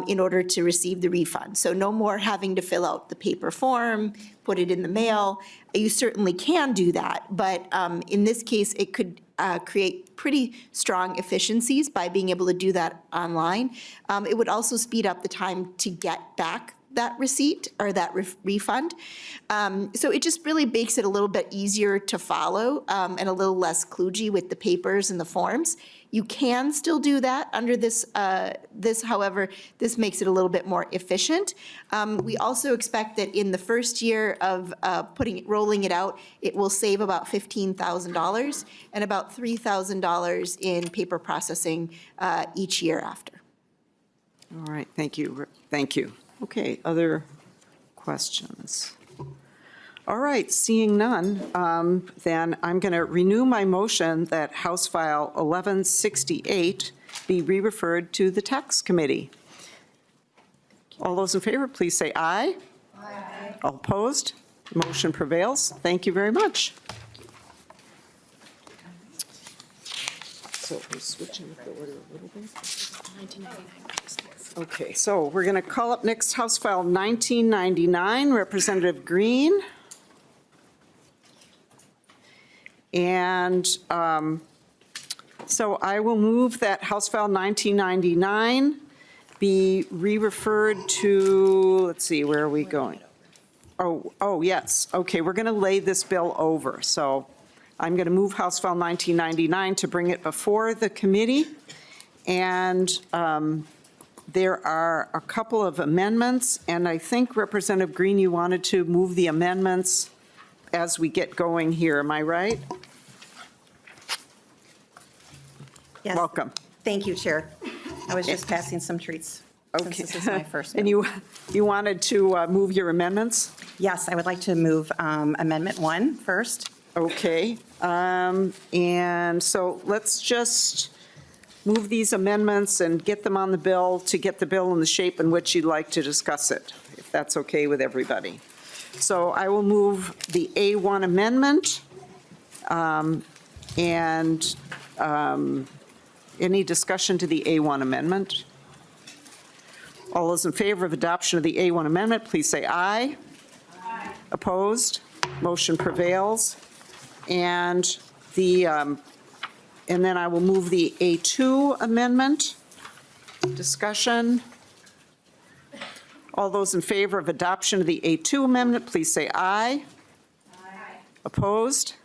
in order to receive the refund. So no more having to fill out the paper form, put it in the mail. You certainly can do that, but in this case, it could create pretty strong efficiencies by being able to do that online. It would also speed up the time to get back that receipt or that refund. So it just really makes it a little bit easier to follow and a little less kludgy with the papers and the forms. You can still do that under this, however, this makes it a little bit more efficient. We also expect that in the first year of rolling it out, it will save about $15,000 and about $3,000 in paper processing each year after. All right, thank you. Thank you. Okay, other questions? All right, seeing none, then I'm going to renew my motion that House File 1168 be re-referred to the Tax Committee. All those in favor, please say aye. Aye. All opposed? Motion prevails. Thank you very much. So we're switching up the order a little bit. 1999. Okay, so we're going to call up next House File 1999, Representative Greene. And so I will move that House File 1999 be re-referred to, let's see, where are we going? Oh, yes. Okay, we're going to lay this bill over. So I'm going to move House File 1999 to bring it before the committee. And there are a couple of amendments, and I think Representative Greene, you wanted to move the amendments as we get going here. Am I right? Yes. Welcome. Thank you, Chair. I was just passing some treats. Okay. Since this is my first. And you wanted to move your amendments? Yes, I would like to move Amendment 1 first. Okay. And so let's just move these amendments and get them on the bill to get the bill in the shape in which you'd like to discuss it, if that's okay with everybody. So I will move the A1 amendment. Any discussion to the A1 amendment? All those in favor of adoption of the A1 amendment, please say aye. Aye. Opposed? Motion prevails. And then I will move the A2 amendment. Discussion. All those in favor of adoption of the A2 amendment, please say aye. Aye. Opposed?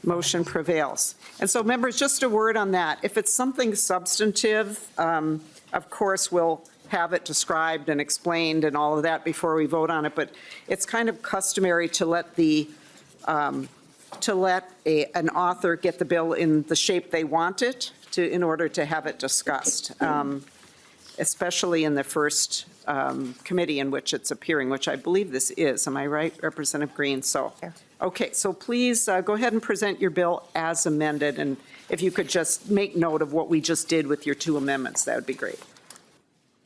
Motion prevails. And so, members, just a word on that. If it's something substantive, of course, we'll have it described and explained and all of that before we vote on it. But it's kind of customary to let an author get the bill in the shape they want it in order to have it discussed, especially in the first committee in which it's appearing, which I believe this is. Am I right, Representative Greene? So, okay, so please go ahead and present your bill as amended. And if you could just make note of what we just did with your two amendments, that would be great.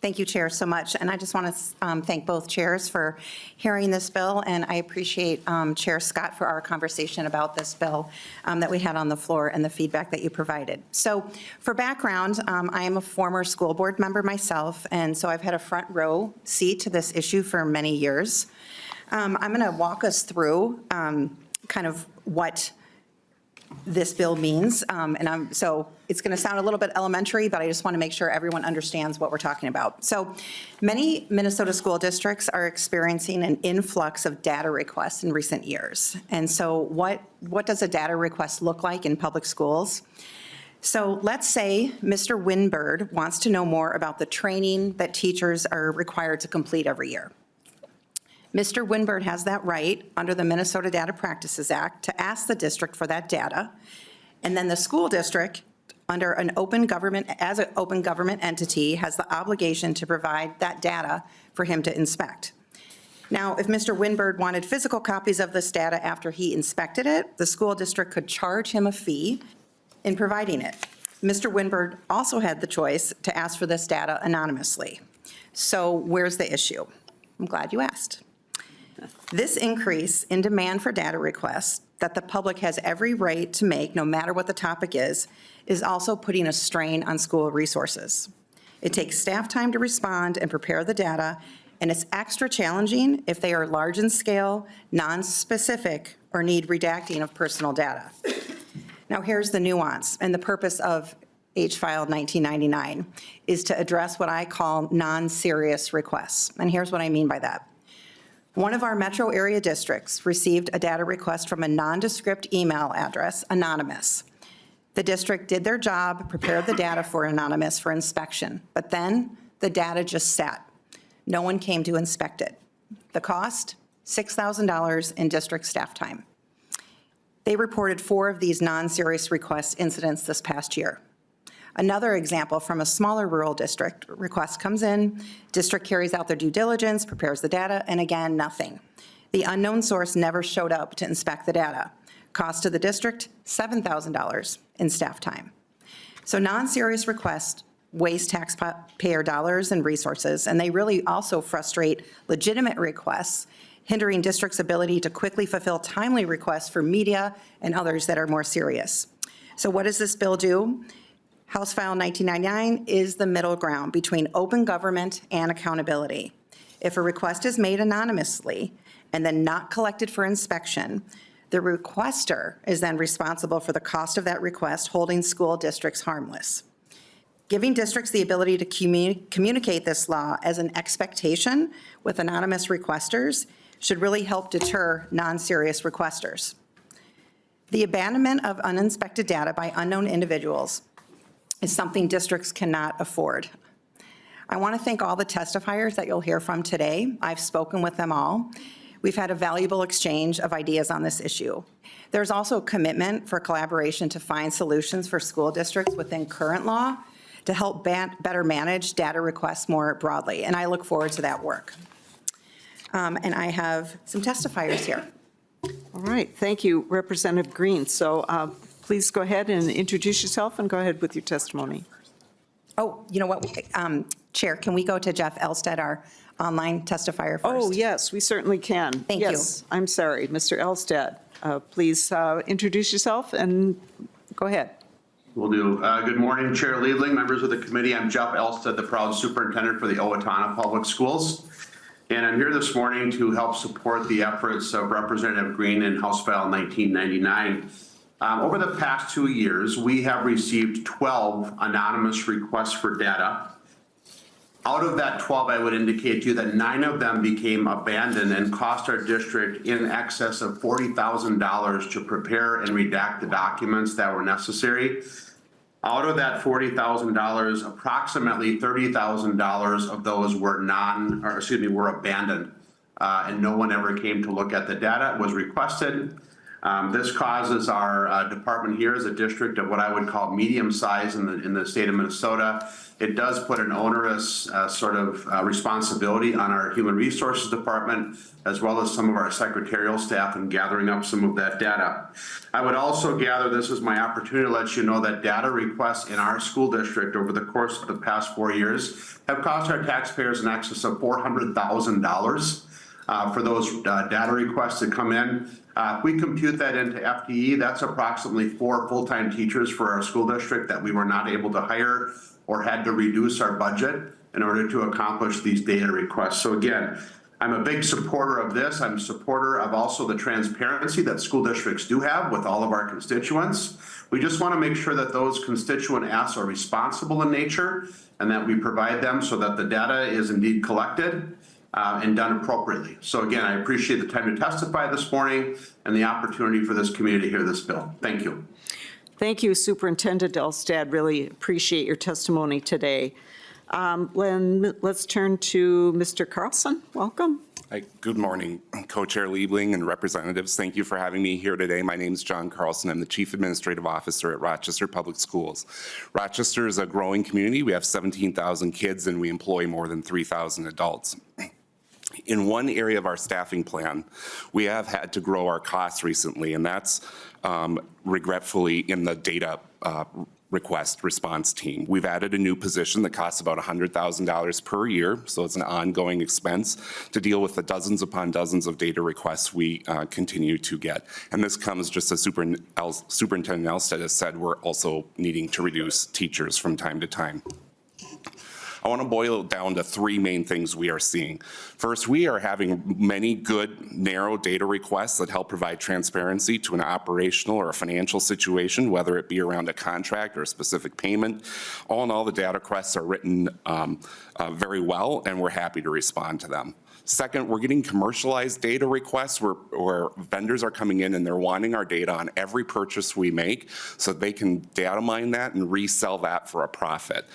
Thank you, Chair, so much. And I just want to thank both chairs for hearing this bill, and I appreciate Chair Scott for our conversation about this bill that we had on the floor and the feedback that you provided. So for background, I am a former school board member myself, and so I've had a front row seat to this issue for many years. I'm going to walk us through kind of what this bill means. So it's going to sound a little bit elementary, but I just want to make sure everyone understands what we're talking about. So many Minnesota school districts are experiencing an influx of data requests in recent years. And so what does a data request look like in public schools? So let's say Mr. Winbird wants to know more about the training that teachers are required to complete every year. Mr. Winberg has that right under the Minnesota Data Practices Act to ask the district for that data. And then the school district, under an open government, as an open government entity, has the obligation to provide that data for him to inspect. Now, if Mr. Winberg wanted physical copies of this data after he inspected it, the school district could charge him a fee in providing it. Mr. Winberg also had the choice to ask for this data anonymously. So where's the issue? I'm glad you asked. This increase in demand for data requests that the public has every right to make, no matter what the topic is also putting a strain on school resources. It takes staff time to respond and prepare the data, and it's extra challenging if they are large in scale, non-specific, or need redacting of personal data. Now, here's the nuance, and the purpose of H-File 1999 is to address what I call non-serious requests, and here's what I mean by that. One of our metro area districts received a data request from a nondescript email address, anonymous. The district did their job, prepared the data for anonymous for inspection, but then the data just sat. No one came to inspect it. The cost, $6,000 in district staff time. They reported 4 of these non-serious request incidents this past year. Another example from a smaller rural district, request comes in, district carries out their due diligence, prepares the data, and again, nothing. The unknown source never showed up to inspect the data. Cost to the district, $7,000 in staff time. So non-serious requests waste taxpayer dollars and resources, and they really also frustrate legitimate requests, hindering districts' ability to quickly fulfill timely requests for media and others that are more serious. So what does this bill do? House File 1999 is the middle ground between open government and accountability. If a request is made anonymously and then not collected for inspection, the requester is then responsible for the cost of that request, holding school districts harmless. Giving districts the ability to communicate this law as an expectation with anonymous requesters should really help deter non-serious requesters. The abandonment of uninspected data by unknown individuals is something districts cannot afford. I want to thank all the testifiers that you'll hear from today. I've spoken with them all. We've had a valuable exchange of ideas on this issue. There's also a commitment for collaboration to find solutions for school districts within current law to help better manage data requests more broadly, and I look forward to that work. And I have some testifiers here. All right, thank you, Representative Greene. So please go ahead and introduce yourself and go ahead with your testimony. Oh, you know what, Chair, can we go to Jeff Elstead, our online testifier first? Oh, yes, we certainly can. Thank you. Yes, I'm sorry, Mr. Elstead. Please introduce yourself and go ahead. Will do. Good morning, Chair Liebling, members of the committee. I'm Jeff Elstead, the proud superintendent for the Owatonna Public Schools. And I'm here this morning to help support the efforts of Representative Greene in House File 1999. Over the past 2 years, we have received 12 anonymous requests for data. Out of that 12, I would indicate to you that 9 of them became abandoned and cost our district in excess of $40,000 to prepare and redact the documents that were necessary. Out of that $40,000, approximately $30,000 of those were abandoned, and no one ever came to look at the data. It was requested. This causes our department here as a district of what I would call medium size in the state of Minnesota. It does put an onerous responsibility on our human resources department, as well as some of our secretarial staff in gathering up some of that data. I would also gather this is my opportunity to let you know that data requests in our school district over the course of the past 4 years have cost our taxpayers in excess of $400,000 for those data requests that come in. If we compute that into FTE, that's approximately 4 full-time teachers for our school district that we were not able to hire or had to reduce our budget in order to accomplish these data requests. So again, I'm a big supporter of this. I'm a supporter of also the transparency that school districts do have with all of our constituents. We just want to make sure that those constituent asks are responsible in nature and that we provide them so that the data is indeed collected and done appropriately. So again, I appreciate the time to testify this morning and the opportunity for this community to hear this bill. Thank you. Thank you, Superintendent Elstad. Really appreciate your testimony today. Let's turn to Mr. Carlson. Welcome. Hi, good morning, Co-Chair Liebling and representatives. Thank you for having me here today. My name is John Carlson. I'm the Chief Administrative Officer at Rochester Public Schools. Rochester is a growing community. We have 17,000 kids and we employ more than 3,000 adults. In one area of our staffing plan, we have had to grow our costs recently, and that's regretfully in the data request response team. We've added a new position that costs about $100,000 per year, so it's an ongoing expense to deal with the dozens upon dozens of data requests we continue to get. And this comes just as Superintendent Elstead has said, we're also needing to reduce teachers from time to time. I want to boil it down to three main things we are seeing. First, we are having many good, narrow data requests that help provide transparency to an operational or a financial situation, whether it be around a contract or a specific payment. All in all, the data requests are written very well, and we're happy to respond to them. Second, we're getting commercialized data requests where vendors are coming in and they're wanting our data on every purchase we make so they can data mine that and resell that for a profit.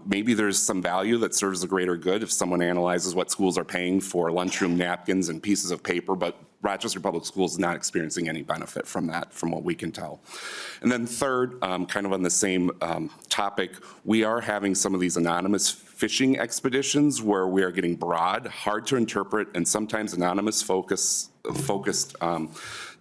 Maybe there's some value that serves the greater good if someone analyzes what schools are paying for lunchroom napkins and pieces of paper, but Rochester Public Schools is not experiencing any benefit from that, from what we can tell. And then third, kind of on the same topic, we are having some of these anonymous phishing expeditions where we are getting broad, hard to interpret, and sometimes anonymous focused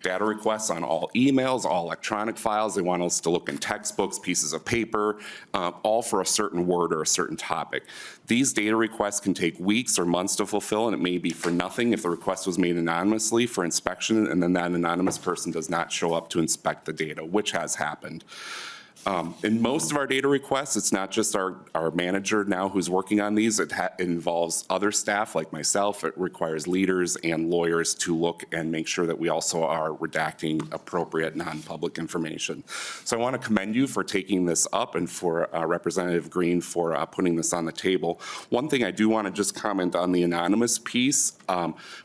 data requests on all emails, all electronic files. They want us to look in textbooks, pieces of paper, all for a certain word or a certain topic. These data requests can take weeks or months to fulfill, and it may be for nothing if the request was made anonymously for inspection, and then that anonymous person does not show up to inspect the data, which has happened. In most of our data requests, it's not just our manager now who's working on these. It involves other staff like myself. It requires leaders and lawyers to look and make sure that we also are redacting appropriate non-public information. So I want to commend you for taking this up and for Representative Greene for putting this on the table. One thing I do want to just comment on the anonymous piece.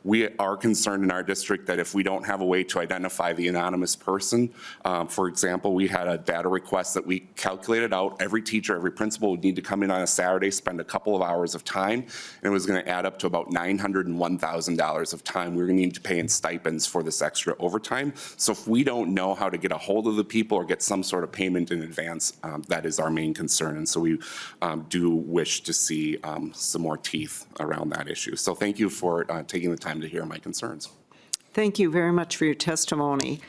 We are concerned in our district that if we don't have a way to identify the anonymous person, for example, we had a data request that we calculated out. Every teacher, every principal would need to come in on a Saturday, spend a couple of hours of time, and it was going to add up to about $901,000 of time we were going to need to pay in stipends for this extra overtime. So if we don't know how to get a hold of the people or get some sort of payment in advance, that is our main concern. And so we do wish to see some more teeth around that issue. So thank you for taking the time to hear my concerns. Thank you very much for your testimony.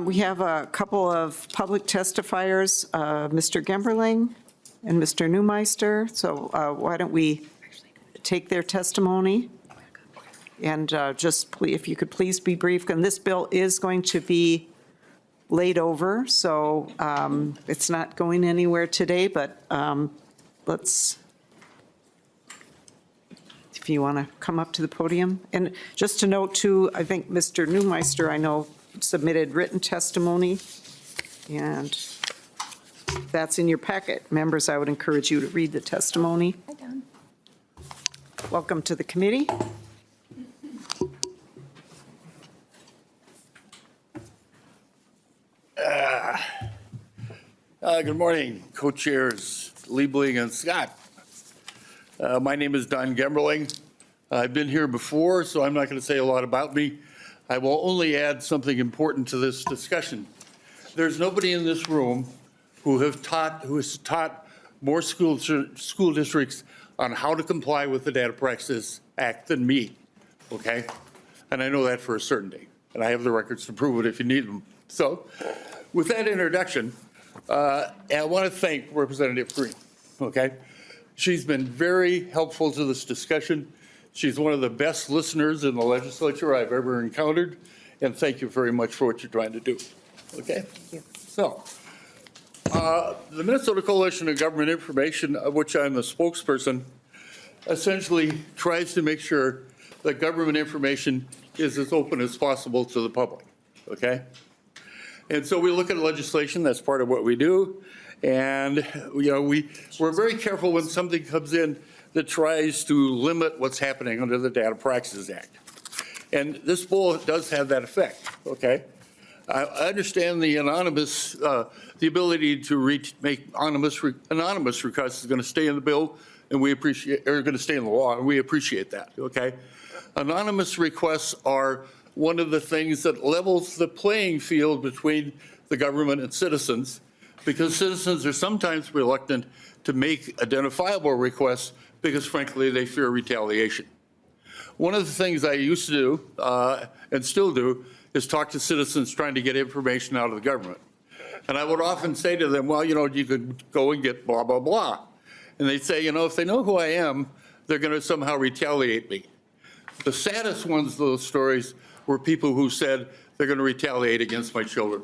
We have a couple of public testifiers, Mr. Gemberling and Mr. Neumeister. So why don't we take their testimony? And just if you could please be brief. And this bill is going to be laid over, so it's not going anywhere today, but let's, if you want to come up to the podium. And just to note too, I think Mr. Neumeister, I know, submitted written testimony, and that's in your packet. Members, I would encourage you to read the testimony. Welcome to the committee. Good morning, co-chairs Liebling and Scott. My name is Don Gemberling. I've been here before, so I'm not going to say a lot about me. I will only add something important to this discussion. There's nobody in this room who has taught more school districts on how to comply with the Data Practices Act than me, okay? And I know that for a certainty, and I have the records to prove it if you need them. So with that introduction, I want to thank Representative Greene, okay? She's been very helpful to this discussion. She's one of the best listeners in the legislature I've ever encountered, and thank you very much for what you're trying to do, okay? Thank you. So, the Minnesota Coalition of Government Information, of which I'm the spokesperson, essentially tries to make sure that government information is as open as possible to the public, okay? And so we look at legislation, that's part of what we do, and we're very careful when something comes in that tries to limit what's happening under the Data Practices Act. And this bill does have that effect, okay? I understand the anonymous, the ability to make anonymous requests is going to stay in the bill and we appreciate, are going to stay in the law, and we appreciate that, okay? Anonymous requests are one of the things that levels the playing field between the government and citizens, because citizens are sometimes reluctant to make identifiable requests because frankly, they fear retaliation. One of the things I used to do, and still do, is talk to citizens trying to get information out of the government. And I would often say to them, well, you could go and get blah, blah, blah. And they'd say, if they know who I am, they're going to somehow retaliate me. The saddest ones of those stories were people who said they're going to retaliate against my children,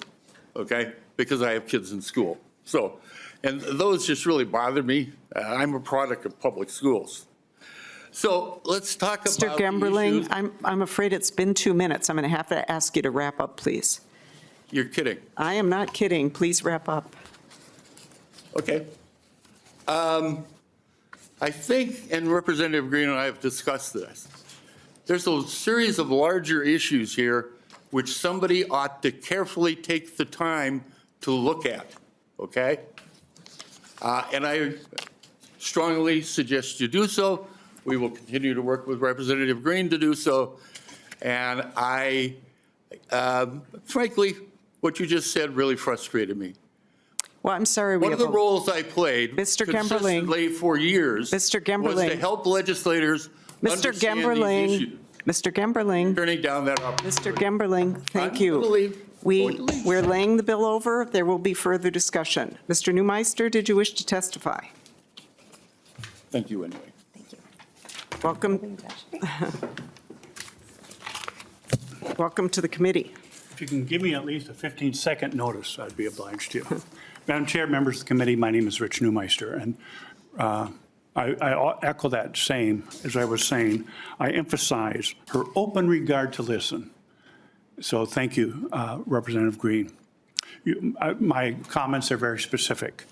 okay, because I have kids in school. So, and those just really bother me. I'm a product of public schools. So let's talk about Mr. Gemberling, I'm afraid it's been 2 minutes. I'm going to have to ask you to wrap up, please. You're kidding. I am not kidding. Please wrap up. Okay. I think, and Representative Greene and I have discussed this, there's a series of larger issues here which somebody ought to carefully take the time to look at, okay? And I strongly suggest you do so. We will continue to work with Representative Greene to do so. And I, frankly, what you just said really frustrated me. Well, I'm sorry. One of the roles I played consistently for years was to help legislators understand these issues. Mr. Gemberling. Turning down that opportunity. Mr. Gemberling, thank you. We're laying the bill over. There will be further discussion. Mr. Neumeister, did you wish to testify? Thank you anyway. Welcome. Welcome to the committee. If you can give me at least a 15-second notice, I'd be obliged to. Madam Chair, members of the committee, my name is Rich Neumeister, and I echo that same, as I was saying. I emphasize her open regard to listen. So thank you, Representative Greene. My comments are very specific.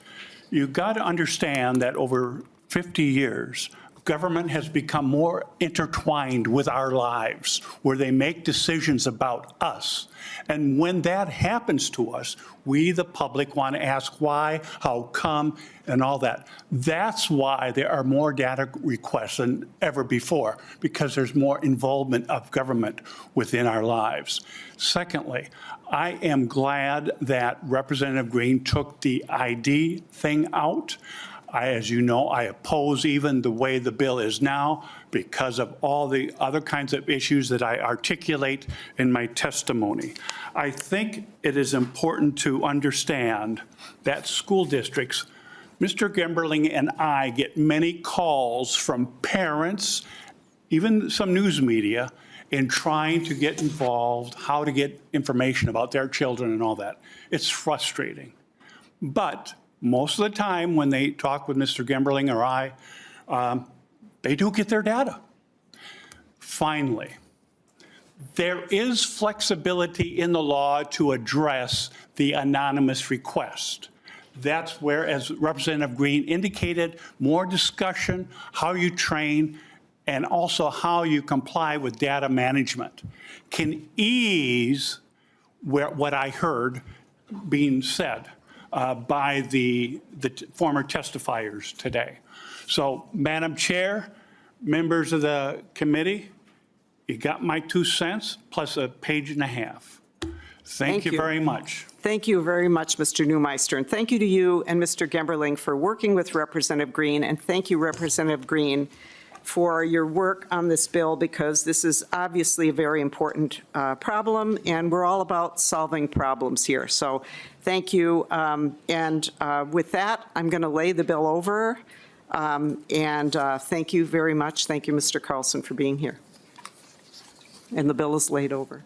You've got to understand that over 50 years, government has become more intertwined with our lives, where they make decisions about us. And when that happens to us, we, the public, want to ask why, how come, and all that. That's why there are more data requests than ever before, because there's more involvement of government within our lives. Secondly, I am glad that Representative Greene took the ID thing out. As you know, I oppose even the way the bill is now because of all the other kinds of issues that I articulate in my testimony. I think it is important to understand that school districts, Mr. Gemberling and I get many calls from parents, even some news media, in trying to get involved, how to get information about their children and all that. It's frustrating. But most of the time when they talk with Mr. Gemberling or I, they do get their data. Finally, there is flexibility in the law to address the anonymous request. That's where, as Representative Greene indicated, more discussion, how you train, and also how you comply with data management can ease what I heard being said by the former testifiers today. So, Madam Chair, members of the committee, you got my 2 cents plus a page and a half. Thank you very much. Thank you very much, Mr. Neumeister. And thank you to you and Mr. Gemberling for working with Representative Greene. And thank you, Representative Greene, for your work on this bill, because this is obviously a very important problem, and we're all about solving problems here. So thank you. And with that, I'm going to lay the bill over. Thank you very much. Thank you, Mr. Carlson, for being here. And the bill is laid over.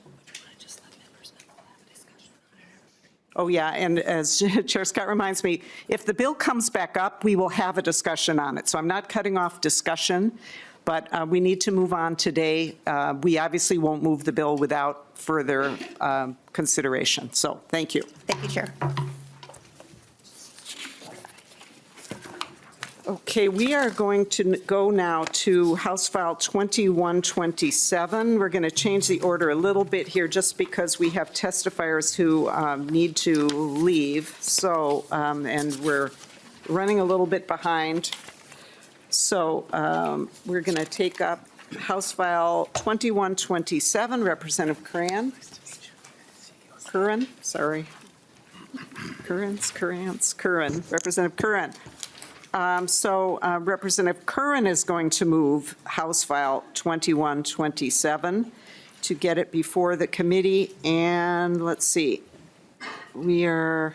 Oh, yeah, and as Chair Scott reminds me, if the bill comes back up, we will have a discussion on it. So I'm not cutting off discussion, but we need to move on today. We obviously won't move the bill without further consideration. So thank you. Thank you, Chair. Okay, we are going to go now to House File 2127. We're going to change the order a little bit here just because we have testifiers who need to leave. So, and we're running a little bit behind. So we're going to take up House File 2127, Representative Curran. Curran, sorry. Curran, Representative Curran. Representative Curran is going to move House File 2127 to get it before the committee, and let's see. And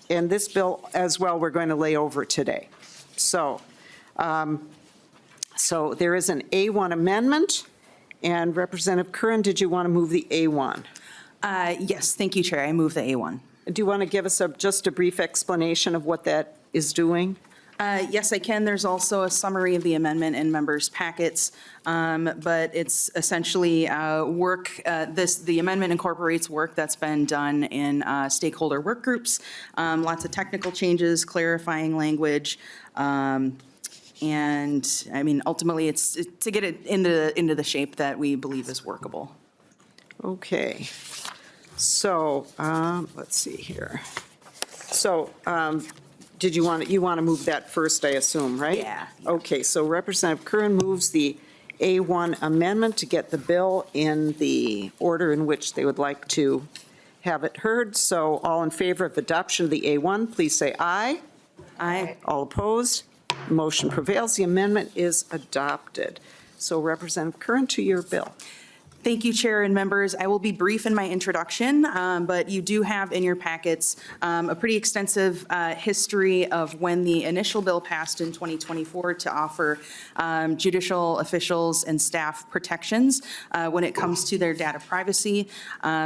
this bill as well, we're going to lay over today. So there is an A1 amendment, and Representative Curran, did you want to move the A1? Yes, thank you, Chair. I move the A1. Do you want to give us just a brief explanation of what that is doing? Yes, I can. There's also a summary of the amendment in members' packets, but it's essentially work. The amendment incorporates work that's been done in stakeholder work groups, lots of technical changes, clarifying language, and I mean, ultimately, it's to get it into the shape that we believe is workable. Okay. So let's see here. So did you want to move that first, I assume, right? Yeah. Okay, so Representative Curran moves the A1 amendment to get the bill in the order in which they would like to have it heard. So all in favor of adoption of the A1, please say aye. Aye. All opposed? Motion prevails. The amendment is adopted. So Representative Curran, to your bill. Thank you, Chair and members. I will be brief in my introduction, but you do have in your packets a pretty extensive history of when the initial bill passed in 2024 to offer judicial officials and staff protections when it comes to their data privacy.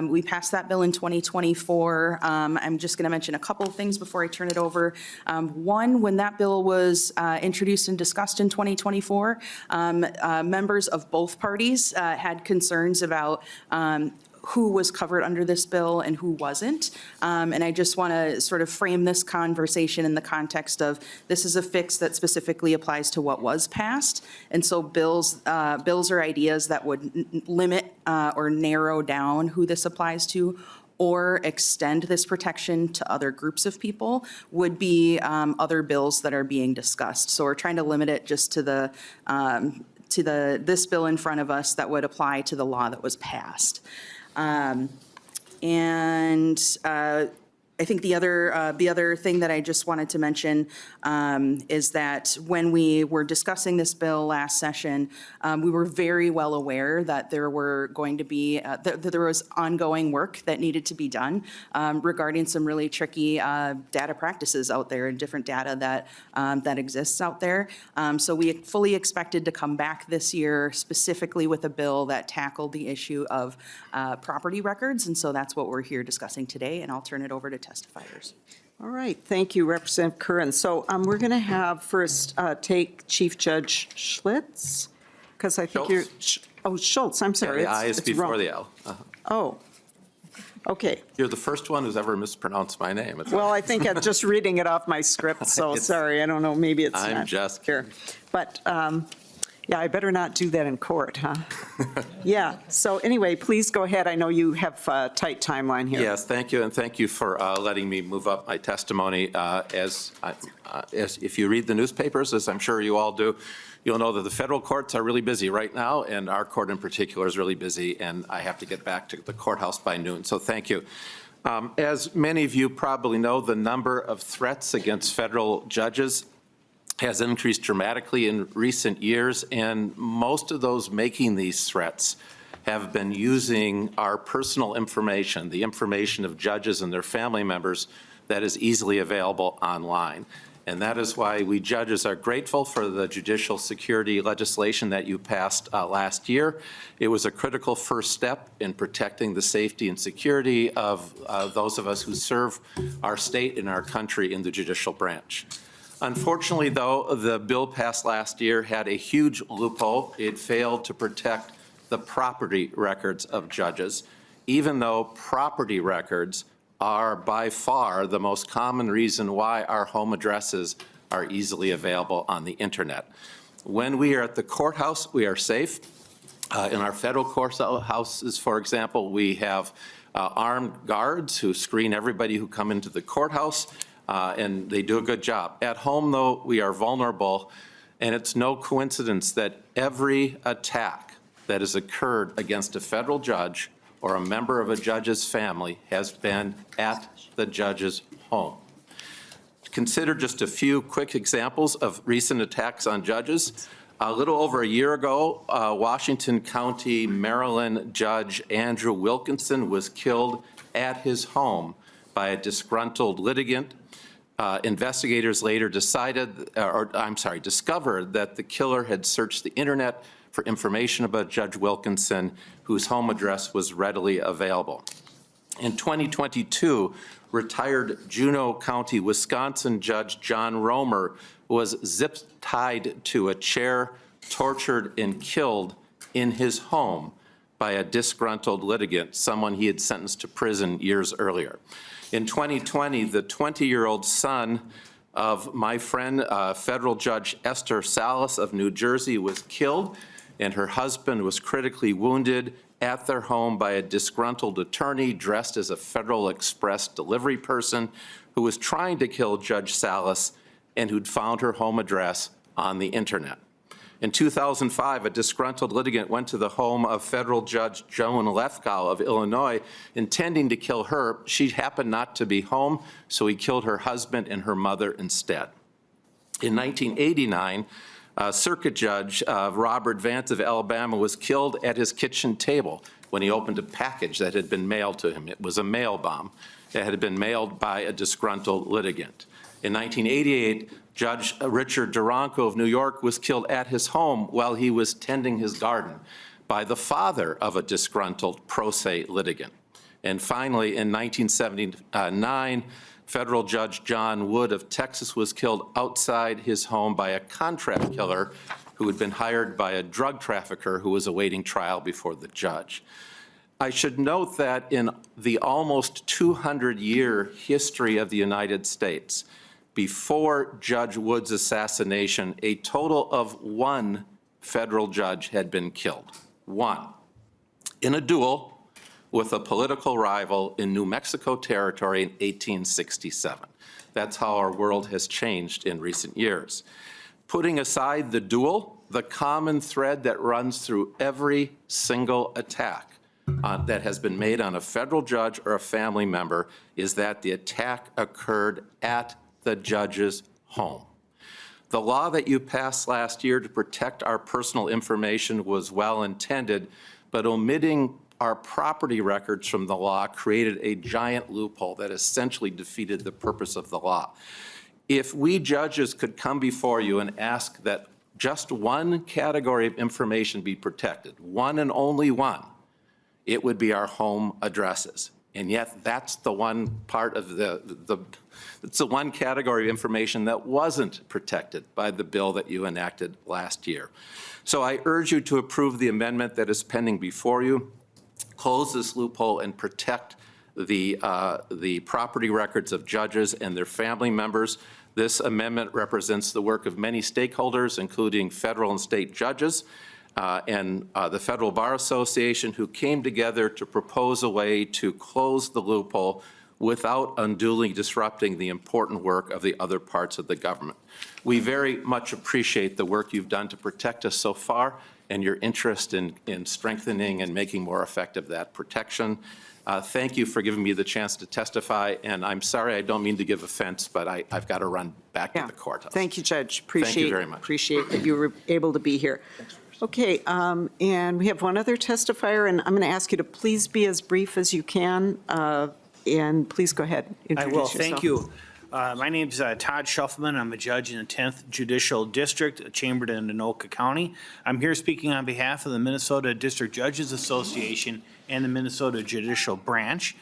We passed that bill in 2024. I'm just going to mention a couple of things before I turn it over. One, when that bill was introduced and discussed in 2024, members of both parties had concerns about who was covered under this bill and who wasn't. And I just want to sort of frame this conversation in the context of this is a fix that specifically applies to what was passed. And so bills or ideas that would limit or narrow down who this applies to or extend this protection to other groups of people would be other bills that are being discussed. So we're trying to limit it just to this bill in front of us that would apply to the law that was passed. I think the other thing that I just wanted to mention is that when we were discussing this bill last session, we were very well aware that there were going to be that there was ongoing work that needed to be done regarding some really tricky data practices out there and different data that exists out there. So we fully expected to come back this year specifically with a bill that tackled the issue of property records, and so that's what we're here discussing today. And I'll turn it over to testifiers. All right, thank you, Representative Curran. So we're going to have first take Chief Judge Schlitz, because I think you're, Schultz, I'm sorry. Yeah, the I is before wrong. the L. Oh, okay. You're the first one who's ever mispronounced my name. Well, I think I'm just reading it off my script, so sorry, I don't know, maybe it's I'm not just here. But, yeah, I better not do that in court, huh? Yeah, so anyway, please go ahead. I know you have a tight timeline here. Yes, thank you, and thank you for letting me move up my testimony. As if you read the newspapers, as I'm sure you all do, you'll know that the federal courts are really busy right now, and our court in particular is really busy, and I have to get back to the courthouse by noon, so thank you. As many of you probably know, the number of threats against federal judges has increased dramatically in recent years, and most of those making these threats have been using our personal information, the information of judges and their family members that is easily available online. And that is why we judges are grateful for the judicial security legislation that you passed last year. It was a critical first step in protecting the safety and security of those of us who serve our state and our country in the judicial branch. Unfortunately, though, the bill passed last year had a huge loophole. It failed to protect the property records of judges, even though property records are by far the most common reason why our home addresses are easily available on the internet. When we are at the courthouse, we are safe. In our federal courthouses, for example, we have armed guards who screen everybody who come into the courthouse. And they do a good job. At home, though, we are vulnerable. And it's no coincidence that every attack that has occurred against a federal judge or a member of a judge's family has been at the judge's home. Consider just a few quick examples of recent attacks on judges. A little over a year ago, Washington County, Maryland Judge Andrew Wilkinson was killed at his home by a disgruntled litigant. Investigators later discovered that the killer had searched the internet for information about Judge Wilkinson, whose home address was readily available. In 2022, retired Juneau County, Wisconsin Judge John Romer was zip-tied to a chair, tortured and killed in his home by a disgruntled litigant, someone he had sentenced to prison years earlier. In 2020, the 20-year-old son of my friend, federal judge Esther Salas of New Jersey, was killed, and her husband was critically wounded at their home by a disgruntled attorney dressed as a Federal Express delivery person who was trying to kill Judge Salas and who'd found her home address on the internet. In 2005, a disgruntled litigant went to the home of federal judge Joan Lefkow of Illinois, intending to kill her. She happened not to be home, so he killed her husband and her mother instead. In 1989, Circuit Judge Robert Vance of Alabama was killed at his kitchen table when he opened a package that had been mailed to him. It was a mail bomb that had been mailed by a disgruntled litigant. In 1988, Judge Richard Duranko of New York was killed at his home while he was tending his garden by the father of a disgruntled pro se litigant. And finally, in 1979, federal judge John Wood of Texas was killed outside his home by a contract killer who had been hired by a drug trafficker who was awaiting trial before the judge. I should note that in the almost 200-year history of the United States, before Judge Wood's assassination, a total of one federal judge had been killed. One. In a duel with a political rival in New Mexico Territory in 1867. That's how our world has changed in recent years. Putting aside the duel, the common thread that runs through every single attack that has been made on a federal judge or a family member is that the attack occurred at the judge's home. The law that you passed last year to protect our personal information was well intended, but omitting our property records from the law created a giant loophole that essentially defeated the purpose of the law. If we judges could come before you and ask that just one category of information be protected, one and only one, it would be our home addresses. And yet that's the one part of it's the one category of information that wasn't protected by the bill that you enacted last year. So I urge you to approve the amendment that is pending before you, close this loophole and protect the property records of judges and their family members. This amendment represents the work of many stakeholders, including federal and state judges, and the Federal Bar Association, who came together to propose a way to close the loophole without unduly disrupting the important work of the other parts of the government. We very much appreciate the work you've done to protect us so far and your interest in strengthening and making more effective that protection. Thank you for giving me the chance to testify, and I'm sorry, I don't mean to give offense, but I've got to run back to the courthouse. Thank you, Judge. Thank you very much. Appreciate that you were able to be here. Okay, and we have one other testifier, and I'm going to ask you to please be as brief as you can, and please go ahead. I will. Introduce Thank yourself. you. My name's Todd Shuffleman. I'm a judge in the 10th Judicial District, chambered in Anoka County. I'm here speaking on behalf of the Minnesota District Judges Association and the Minnesota Judicial Branch.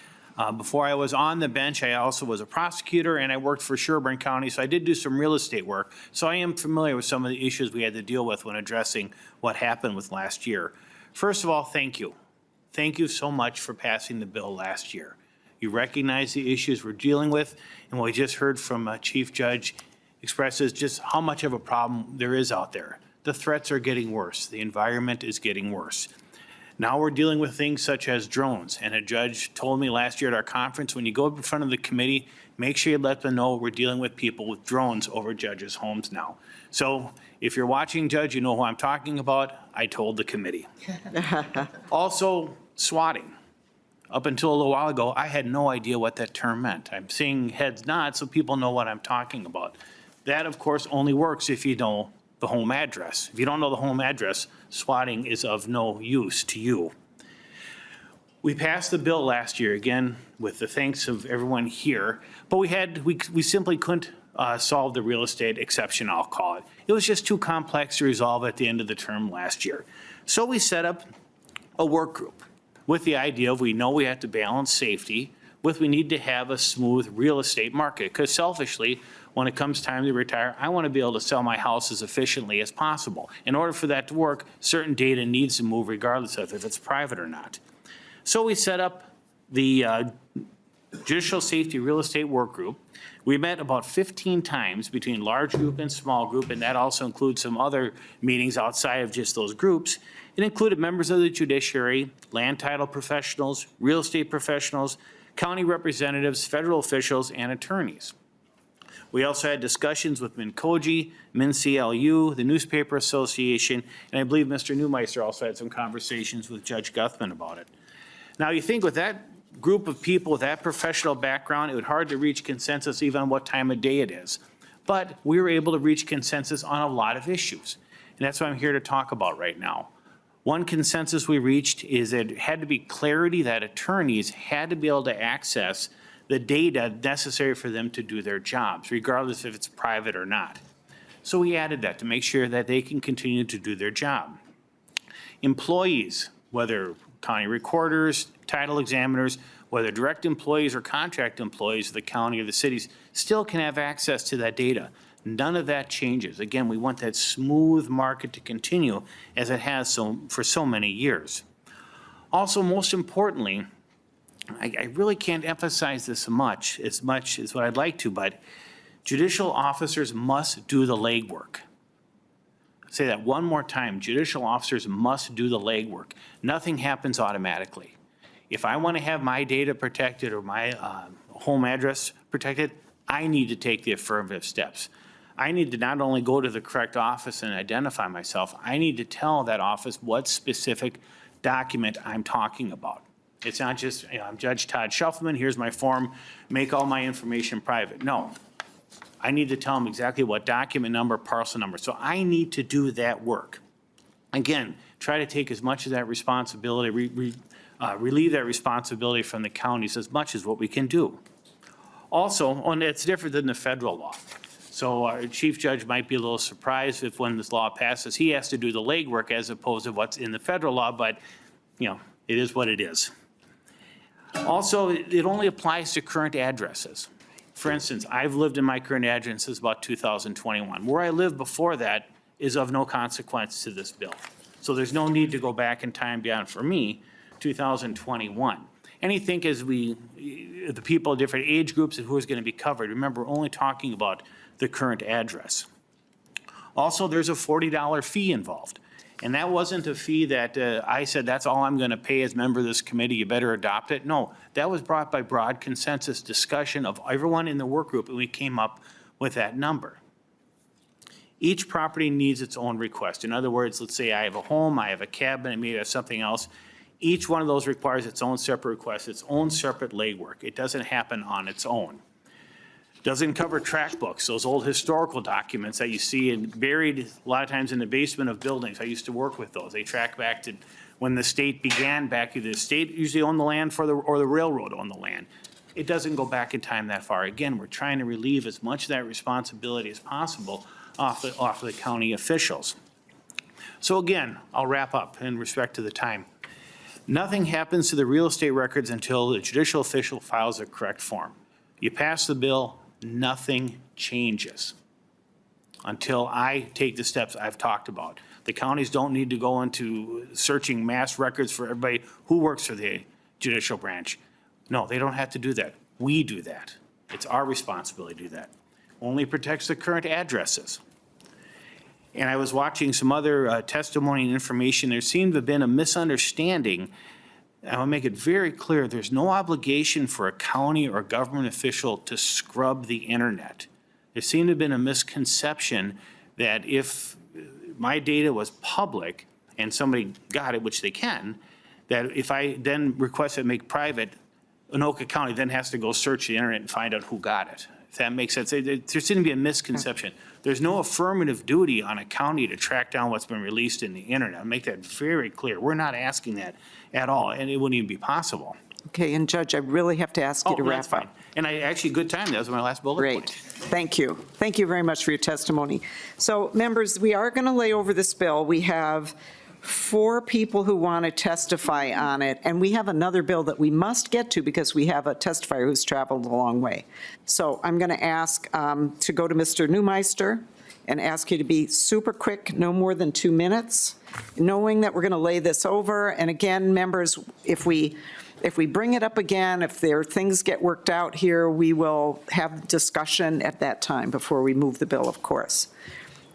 Before I was on the bench, I also was a prosecutor, and I worked for Sherburne County, so I did do some real estate work. So I am familiar with some of the issues we had to deal with when addressing what happened with last year. First of all, thank you. Thank you so much for passing the bill last year. You recognize the issues we're dealing with, and what we just heard from Chief Judge expresses just how much of a problem there is out there. The threats are getting worse. The environment is getting worse. Now we're dealing with things such as drones. And a judge told me last year at our conference, when you go up in front of the committee, make sure you let them know we're dealing with people with drones over judges' homes now. So if you're watching, Judge, you know who I'm talking about. I told the committee. Also, swatting. Up until a little while ago, I had no idea what that term meant. I'm seeing heads nod so people know what I'm talking about. That, of course, only works if you know the home address. If you don't know the home address, swatting is of no use to you. We passed the bill last year, again, with the thanks of everyone here, but we simply couldn't solve the real estate exception, I'll call it. It was just too complex to resolve at the end of the term last year. So we set up a work group with the idea of we know we have to balance safety with we need to have a smooth real estate market, because selfishly, when it comes time to retire, I want to be able to sell my house as efficiently as possible. In order for that to work, certain data needs to move regardless of if it's private or not. So we set up the Judicial Safety Real Estate Work Group. We met about 15 times between large group and small group, and that also includes some other meetings outside of just those groups. It included members of the judiciary, land title professionals, real estate professionals, county representatives, federal officials, and attorneys. We also had discussions with MinCoG, MinCLU, the Newspaper Association, and I believe Mr. Neumeister also had some conversations with Judge Guthman about it. Now, you think with that group of people with that professional background, it would be hard to reach consensus even on what time of day it is. But we were able to reach consensus on a lot of issues, and that's what I'm here to talk about right now. One consensus we reached is that it had to be clarity that attorneys had to be able to access the data necessary for them to do their jobs, regardless if it's private or not. So we added that to make sure that they can continue to do their job. Employees, whether county recorders, title examiners, whether direct employees or contract employees of the county or the cities, still can have access to that data. None of that changes. Again, we want that smooth market to continue as it has for so many years. Also, most importantly, I really can't emphasize this much as what I'd like to, but judicial officers must do the legwork. I'll say that one more time. Judicial officers must do the legwork. Nothing happens automatically. If I want to have my data protected or my home address protected, I need to take the affirmative steps. I need to not only go to the correct office and identify myself, I need to tell that office what specific document I'm talking about. It's not just, I'm Judge Todd Shuffleman, here's my form, make all my information private. No, I need to tell them exactly what document number, parcel number. So I need to do that work. Again, try to take as much of that responsibility, relieve that responsibility from the counties as much as what we can do. Also, and it's different than the federal law. So our chief judge might be a little surprised if when this law passes, he has to do the legwork as opposed to what's in the federal law, but it is what it is. Also, it only applies to current addresses. For instance, I've lived in my current address since about 2021. Where I lived before that is of no consequence to this bill. So there's no need to go back in time beyond, for me, 2021. And you think as the people of different age groups and who is going to be covered, remember, we're only talking about the current address. Also, there's a $40 fee involved. And that wasn't a fee that I said, that's all I'm going to pay as a member of this committee, you better adopt it. No, that was brought by broad consensus discussion of everyone in the work group, and we came up with that number. Each property needs its own request. In other words, let's say I have a home, I have a cabin, maybe I have something else. Each one of those requires its own separate request, its own separate legwork. It doesn't happen on its own. Doesn't cover tract books, those old historical documents that you see buried a lot of times in the basement of buildings. I used to work with those. They track back to when the state began back. The state usually owned the land or the railroad owned the land. It doesn't go back in time that far. Again, we're trying to relieve as much of that responsibility as possible off the county officials. So again, I'll wrap up in respect to the time. Nothing happens to the real estate records until the judicial official files a correct form. You pass the bill, nothing changes until I take the steps I've talked about. The counties don't need to go into searching mass records for everybody who works for the judicial branch. No, they don't have to do that. We do that. It's our responsibility to do that. Only protects the current addresses. And I was watching some other testimony and information. There seemed to have been a misunderstanding. I want to make it very clear, there's no obligation for a county or government official to scrub the internet. There seemed to have been a misconception that if my data was public and somebody got it, which they can, that if I then request it make private, Anoka County then has to go search the internet and find out who got it. If that makes sense. There seems to be a misconception. There's no affirmative duty on a county to track down what's been released in the internet. I'll make that very clear. We're not asking that at all, and it wouldn't even be possible. Okay, and Judge, I really have to ask you to that's wrap fine. up. And I actually, good time. That was my last bullet Great. point. Thank you. Thank you very much for your testimony. So, members, we are going to lay over this bill. We have 4 people who want to testify on it, and we have another bill that we must get to because we have a testifier who's traveled a long way. So I'm going to ask to go to Mr. Neumeister and ask you to be super quick, no more than 2 minutes, knowing that we're going to lay this over. And again, members, if we bring it up again, if things get worked out here, we will have discussion at that time before we move the bill, of course.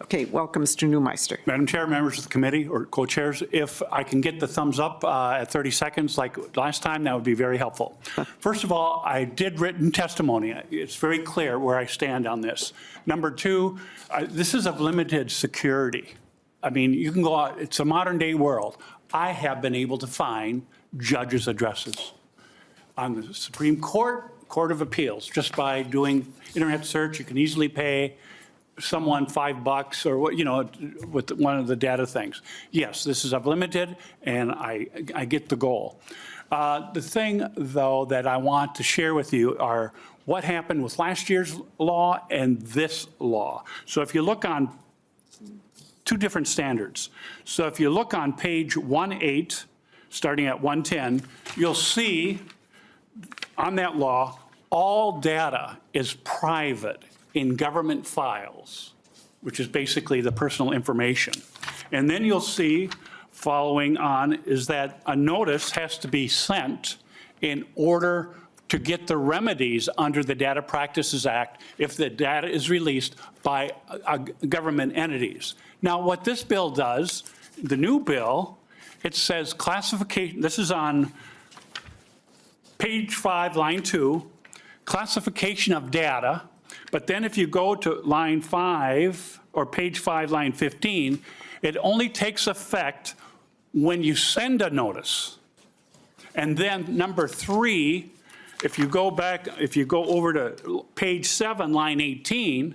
Okay, welcome, Mr. Neumeister. Madam Chair, members of the committee or co-chairs, if I can get the thumbs up at 30 seconds like last time, that would be very helpful. First of all, I did written testimony. It's very clear where I stand on this. Number 2, this is of limited security. I mean, you can go out, it's a modern day world. I have been able to find judges' addresses on the Supreme Court, Court of Appeals, just by doing internet search. You can easily pay someone $5 or what, with one of the data things. Yes, this is limited, and I get the goal. The thing, though, that I want to share with you are what happened with last year's law and this law. So if you look on 2 different standards. So if you look on page 18, starting at 110, you'll see on that law, all data is private in government files, which is basically the personal information. And then you'll see, following on, is that a notice has to be sent in order to get the remedies under the Data Practices Act if the data is released by government entities. Now, what this bill does, the new bill, it says classification, this is on page 5, line 2, classification of data. But then if you go to line 5 or page 5, line 15, it only takes effect when you send a notice. And then number 3, if you go over to page 7, line 18,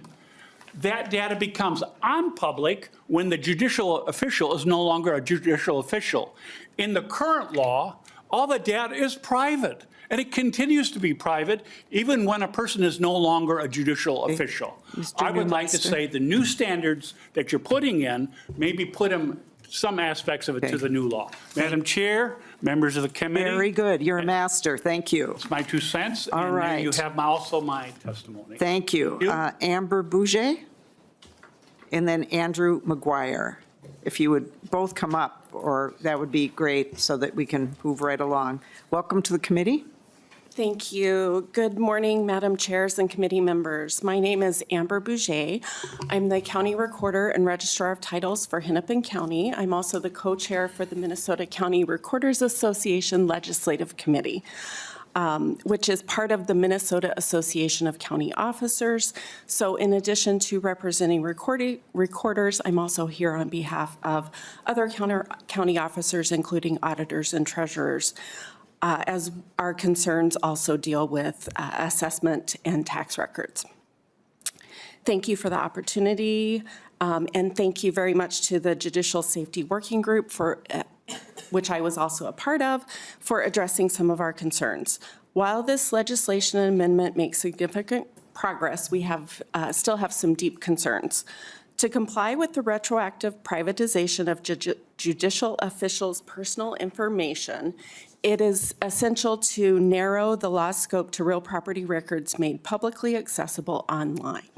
that data becomes unpublic when the judicial official is no longer a judicial official. In the current law, all the data is private. And it continues to be private even when a person is no longer a judicial official. I would like to say the new standards that you're putting in, maybe put them, some aspects of it to the new law. Madam Chair, members of the committee. Very good. You're a master. Thank you. It's my 2 cents. All right. And then you have also my testimony. Thank you. Amber Bouget and then Andrew McGuire. If you would both come up, or that would be great so that we can move right along. Welcome to the committee. Thank you. Good morning, Madam Chairs and committee members. My name is Amber Bouget. I'm the County Recorder and Registrar of Titles for Hennepin County. I'm also the co-chair for the Minnesota County Recorders Association Legislative Committee, which is part of the Minnesota Association of County Officers. So in addition to representing recorders, I'm also here on behalf of other county officers, including auditors and treasurers, as our concerns also deal with assessment and tax records. Thank you for the opportunity, and thank you very much to the Judicial Safety Working Group, for which I was also a part of, for addressing some of our concerns. While this legislation and amendment makes significant progress, we still have some deep concerns. To comply with the retroactive privatization of judicial officials' personal information, it is essential to narrow the law scope to real property records made publicly accessible online.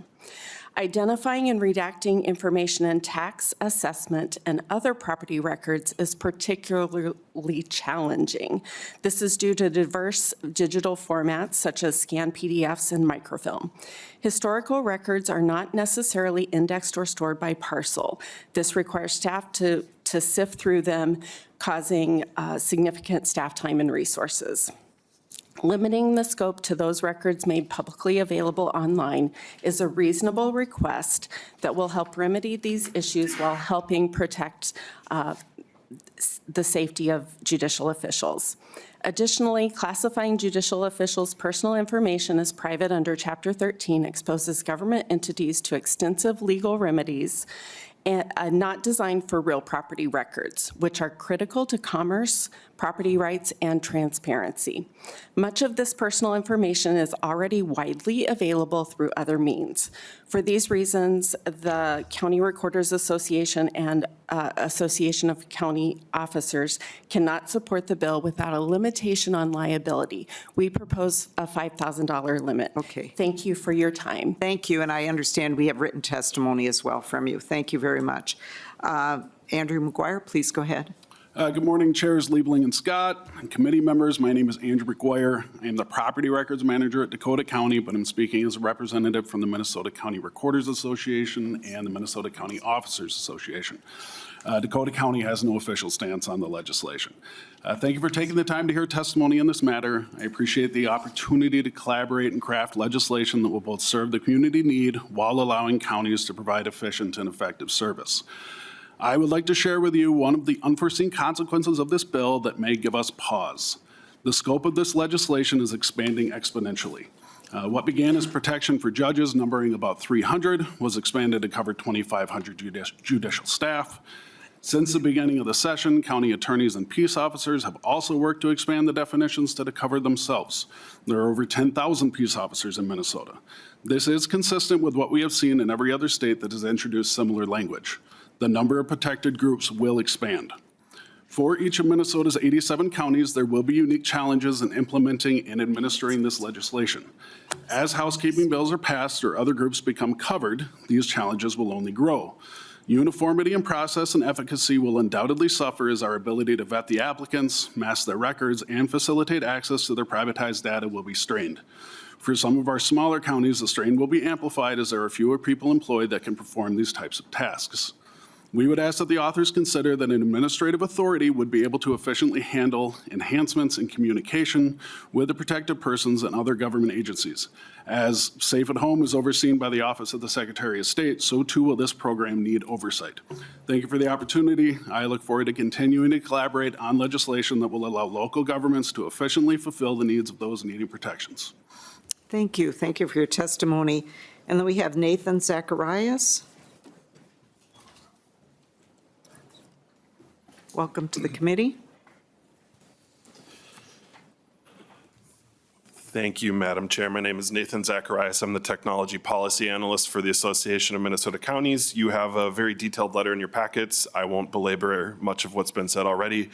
Identifying and redacting information in tax, assessment, and other property records is particularly challenging. This is due to diverse digital formats such as scanned PDFs and microfilm. Historical records are not necessarily indexed or stored by parcel. This requires staff to sift through them, causing significant staff time and resources. Limiting the scope to those records made publicly available online is a reasonable request that will help remedy these issues while helping protect the safety of judicial officials. Additionally, classifying judicial officials' personal information as private under Chapter 13 exposes government entities to extensive legal remedies and not designed for real property records, which are critical to commerce, property rights, and transparency. Much of this personal information is already widely available through other means. For these reasons, the County Recorders Association and Association of County Officers cannot support the bill without a limitation on liability. We propose a $5,000 limit. Okay. Thank you for your time. Thank you, and I understand we have written testimony as well from you. Thank you very much. Andrew McGuire, please go ahead. Good morning, Chairs Liebling and Scott, and committee members. My name is Andrew McGuire. I am the Property Records Manager at Dakota County, but I'm speaking as a representative from the Minnesota County Recorders Association and the Minnesota County Officers Association. Dakota County has no official stance on the legislation. Thank you for taking the time to hear testimony in this matter. I appreciate the opportunity to collaborate and craft legislation that will both serve the community need while allowing counties to provide efficient and effective service. I would like to share with you one of the unforeseen consequences of this bill that may give us pause. The scope of this legislation is expanding exponentially. What began as protection for judges numbering about 300 was expanded to cover 2,500 judicial staff. Since the beginning of the session, county attorneys and peace officers have also worked to expand the definitions to cover themselves. There are over 10,000 peace officers in Minnesota. This is consistent with what we have seen in every other state that has introduced similar language. The number of protected groups will expand. For each of Minnesota's 87 counties, there will be unique challenges in implementing and administering this legislation. As housekeeping bills are passed or other groups become covered, these challenges will only grow. Uniformity in process and efficacy will undoubtedly suffer as our ability to vet the applicants, mask their records, and facilitate access to their privatized data will be strained. For some of our smaller counties, the strain will be amplified as there are fewer people employed that can perform these types of tasks. We would ask that the authors consider that an administrative authority would be able to efficiently handle enhancements in communication with the protected persons and other government agencies. As Safe at Home is overseen by the Office of the Secretary of State, so too will this program need oversight. Thank you for the opportunity. I look forward to continuing to collaborate on legislation that will allow local governments to efficiently fulfill the needs of those needing protections. Thank you. Thank you for your testimony. And then we have Nathan Zacharias. Welcome to the committee. Thank you, Madam Chair. My name is Nathan Zacharias. I'm the Technology Policy Analyst for the Association of Minnesota Counties. You have a very detailed letter in your packets. I won't belabor much of what's been said already.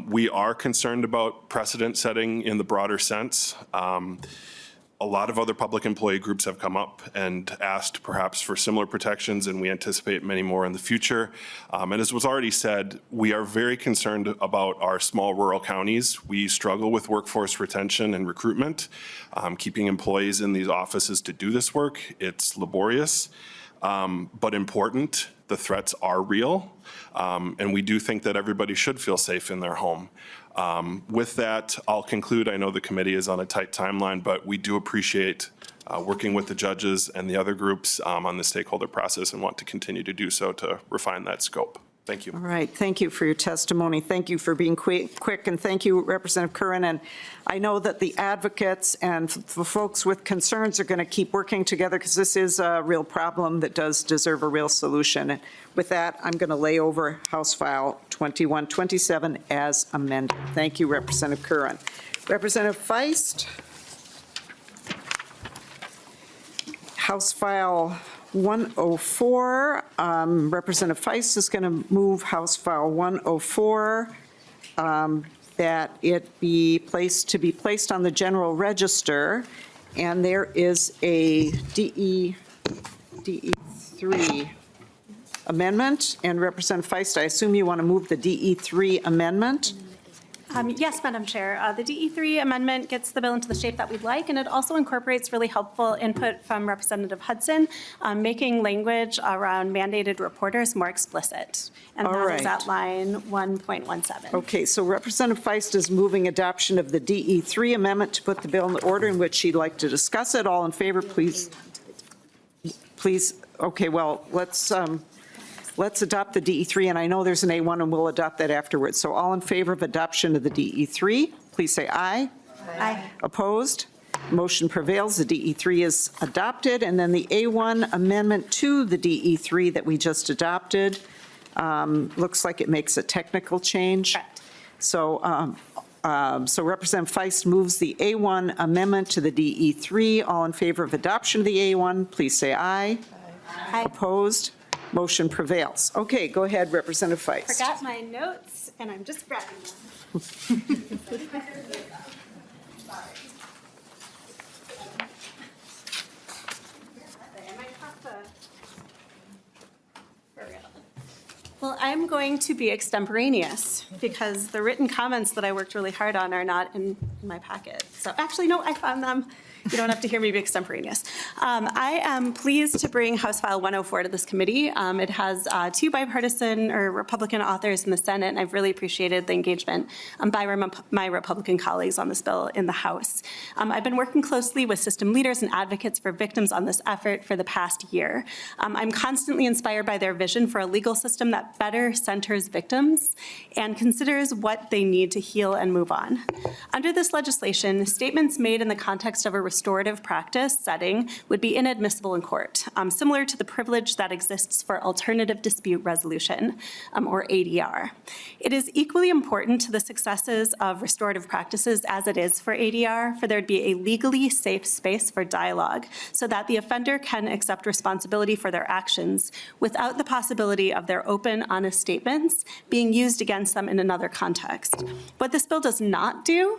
We are concerned about precedent setting in the broader sense. A lot of other public employee groups have come up and asked perhaps for similar protections, and we anticipate many more in the future. And as was already said, we are very concerned about our small rural counties. We struggle with workforce retention and recruitment, keeping employees in these offices to do this work. It's laborious, but important. The threats are real, and we do think that everybody should feel safe in their home. With that, I'll conclude. I know the committee is on a tight timeline, but we do appreciate working with the judges and the other groups on the stakeholder process and want to continue to do so to refine that scope. Thank you. All right. Thank you for your testimony. Thank you for being quick, and thank you, Representative Curran. And I know that the advocates and the folks with concerns are going to keep working together because this is a real problem that does deserve a real solution. And with that, I'm going to lay over House File 2127 as amended. Thank you, Representative Curran. Representative Feist, House File 104, Representative Feist is going to move House File 104, that it be placed on the general register, and there is a DE3 amendment. And Representative Feist, I assume you want to move the DE3 amendment? Yes, Madam Chair. The DE3 amendment gets the bill into the shape that we'd like, and it also incorporates really helpful input from Representative Hudson, making language around mandated reporters more explicit. And All that is right. at line 1.17. Okay, so Representative Feist is moving adoption of the DE3 amendment to put the bill in the order in which she'd like to discuss it. All in favor, please? Please, okay, well, let's adopt the DE3, and I know there's an A1, and we'll adopt that afterwards. So all in favor of adoption of the DE3, please say aye. Aye. Opposed? Motion prevails. The DE3 is adopted. And then the A1 amendment to the DE3 that we just adopted looks like it makes a technical change. Correct. So Representative Feist moves the A1 amendment to the DE3. All in favor of adoption of the A1, please say aye. Aye. Opposed? Motion prevails. Okay, go ahead, Representative Feist. Forgot my notes, and I'm just grabbing them. Well, I'm going to be extemporaneous because the written comments that I worked really hard on are not in my packet. So actually, no, I found them. You don't have to hear me be extemporaneous. I am pleased to bring House File 104 to this committee. It has two bipartisan or Republican authors in the Senate, and I've really appreciated the engagement by my Republican colleagues on this bill in the House. I've been working closely with system leaders and advocates for victims on this effort for the past year. I'm constantly inspired by their vision for a legal system that better centers victims and considers what they need to heal and move on. Under this legislation, statements made in the context of a restorative practice setting would be inadmissible in court, similar to the privilege that exists for alternative dispute resolution, or ADR. It is equally important to the successes of restorative practices as it is for ADR for there to be a legally safe space for dialogue so that the offender can accept responsibility for their actions without the possibility of their open, honest statements being used against them in another context. What this bill does not do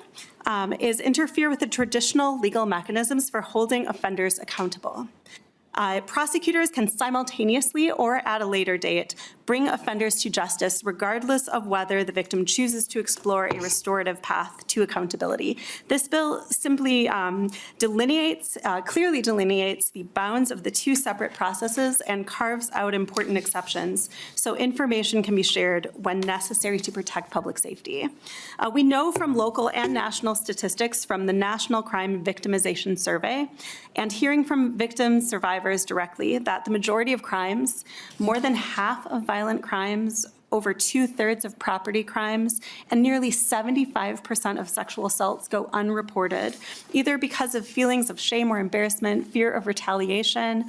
is interfere with the traditional legal mechanisms for holding offenders accountable. Prosecutors can simultaneously or at a later date bring offenders to justice regardless of whether the victim chooses to explore a restorative path to accountability. This bill simply clearly delineates the bounds of the two separate processes and carves out important exceptions so information can be shared when necessary to protect public safety. We know from local and national statistics from the National Crime Victimization Survey and hearing from victims, survivors directly that the majority of crimes, more than half of violent crimes, over 2/3 of property crimes, and nearly 75% of sexual assaults go unreported, either because of feelings of shame or embarrassment, fear of retaliation,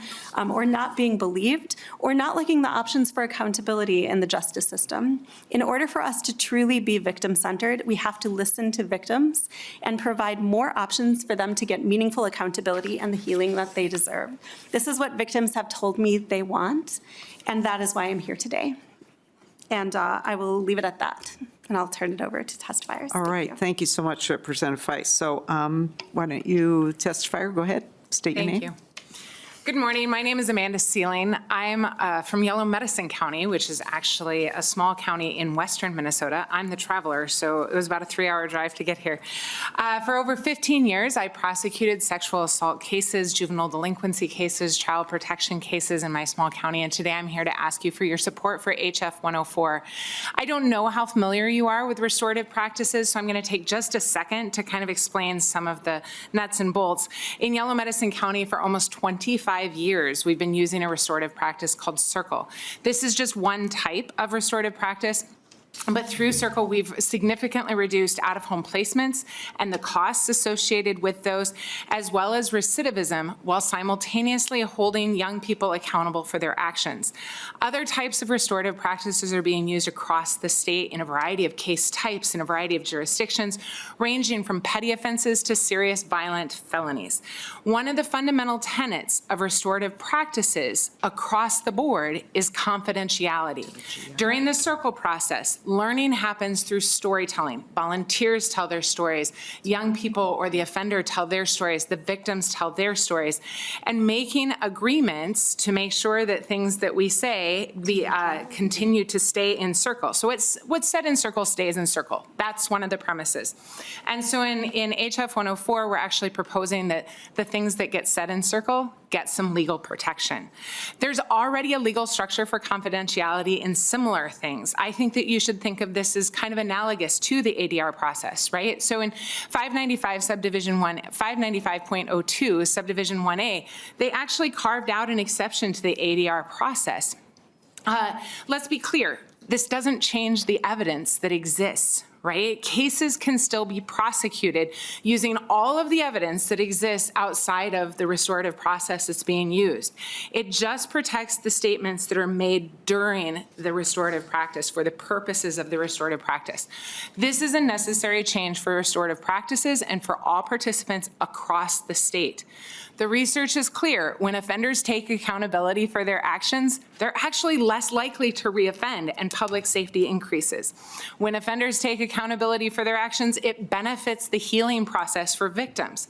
or not being believed, or not liking the options for accountability in the justice system. In order for us to truly be victim-centered, we have to listen to victims and provide more options for them to get meaningful accountability and the healing that they deserve. This is what victims have told me they want, and that is why I'm here today. And I will leave it at that, and I'll turn it over to testifiers. All right, thank you so much, Representative Feist. So why don't you testify? Go ahead, state your name. Thank you. Good morning. My name is Amanda Sealing. I'm from Yellow Medicine County, which is actually a small county in western Minnesota. I'm the traveler, so it was about a 3-hour drive to get here. For over 15 years, I prosecuted sexual assault cases, juvenile delinquency cases, child protection cases in my small county, and today I'm here to ask you for your support for HF 104. I don't know how familiar you are with restorative practices, so I'm going to take just a second to kind of explain some of the nuts and bolts. In Yellow Medicine County, for almost 25 years, we've been using a restorative practice called Circle. This is just one type of restorative practice. But through Circle, we've significantly reduced out-of-home placements and the costs associated with those, as well as recidivism, while simultaneously holding young people accountable for their actions. Other types of restorative practices are being used across the state in a variety of case types in a variety of jurisdictions, ranging from petty offenses to serious violent felonies. One of the fundamental tenets of restorative practices across the board is confidentiality. During the Circle process, Learning happens through storytelling. Volunteers tell their stories. Young people or the offender tell their stories. The victims tell their stories. And making agreements to make sure that things that we say continue to stay in circle. So what's said in circle stays in circle. That's one of the premises. And so in HF 104, we're actually proposing that the things that get said in circle get some legal protection. There's already a legal structure for confidentiality in similar things. I think that you should think of this as kind of analogous to the ADR process, right? So in 595 subdivision 1, 595.02 subdivision 1A, they actually carved out an exception to the ADR process. Let's be clear, this doesn't change the evidence that exists, right? Cases can still be prosecuted using all of the evidence that exists outside of the restorative process that's being used. It just protects the statements that are made during the restorative practice for the purposes of the restorative practice. This is a necessary change for restorative practices and for all participants across the state. The research is clear. When offenders take accountability for their actions, they're actually less likely to reoffend and public safety increases. When offenders take accountability for their actions, it benefits the healing process for victims.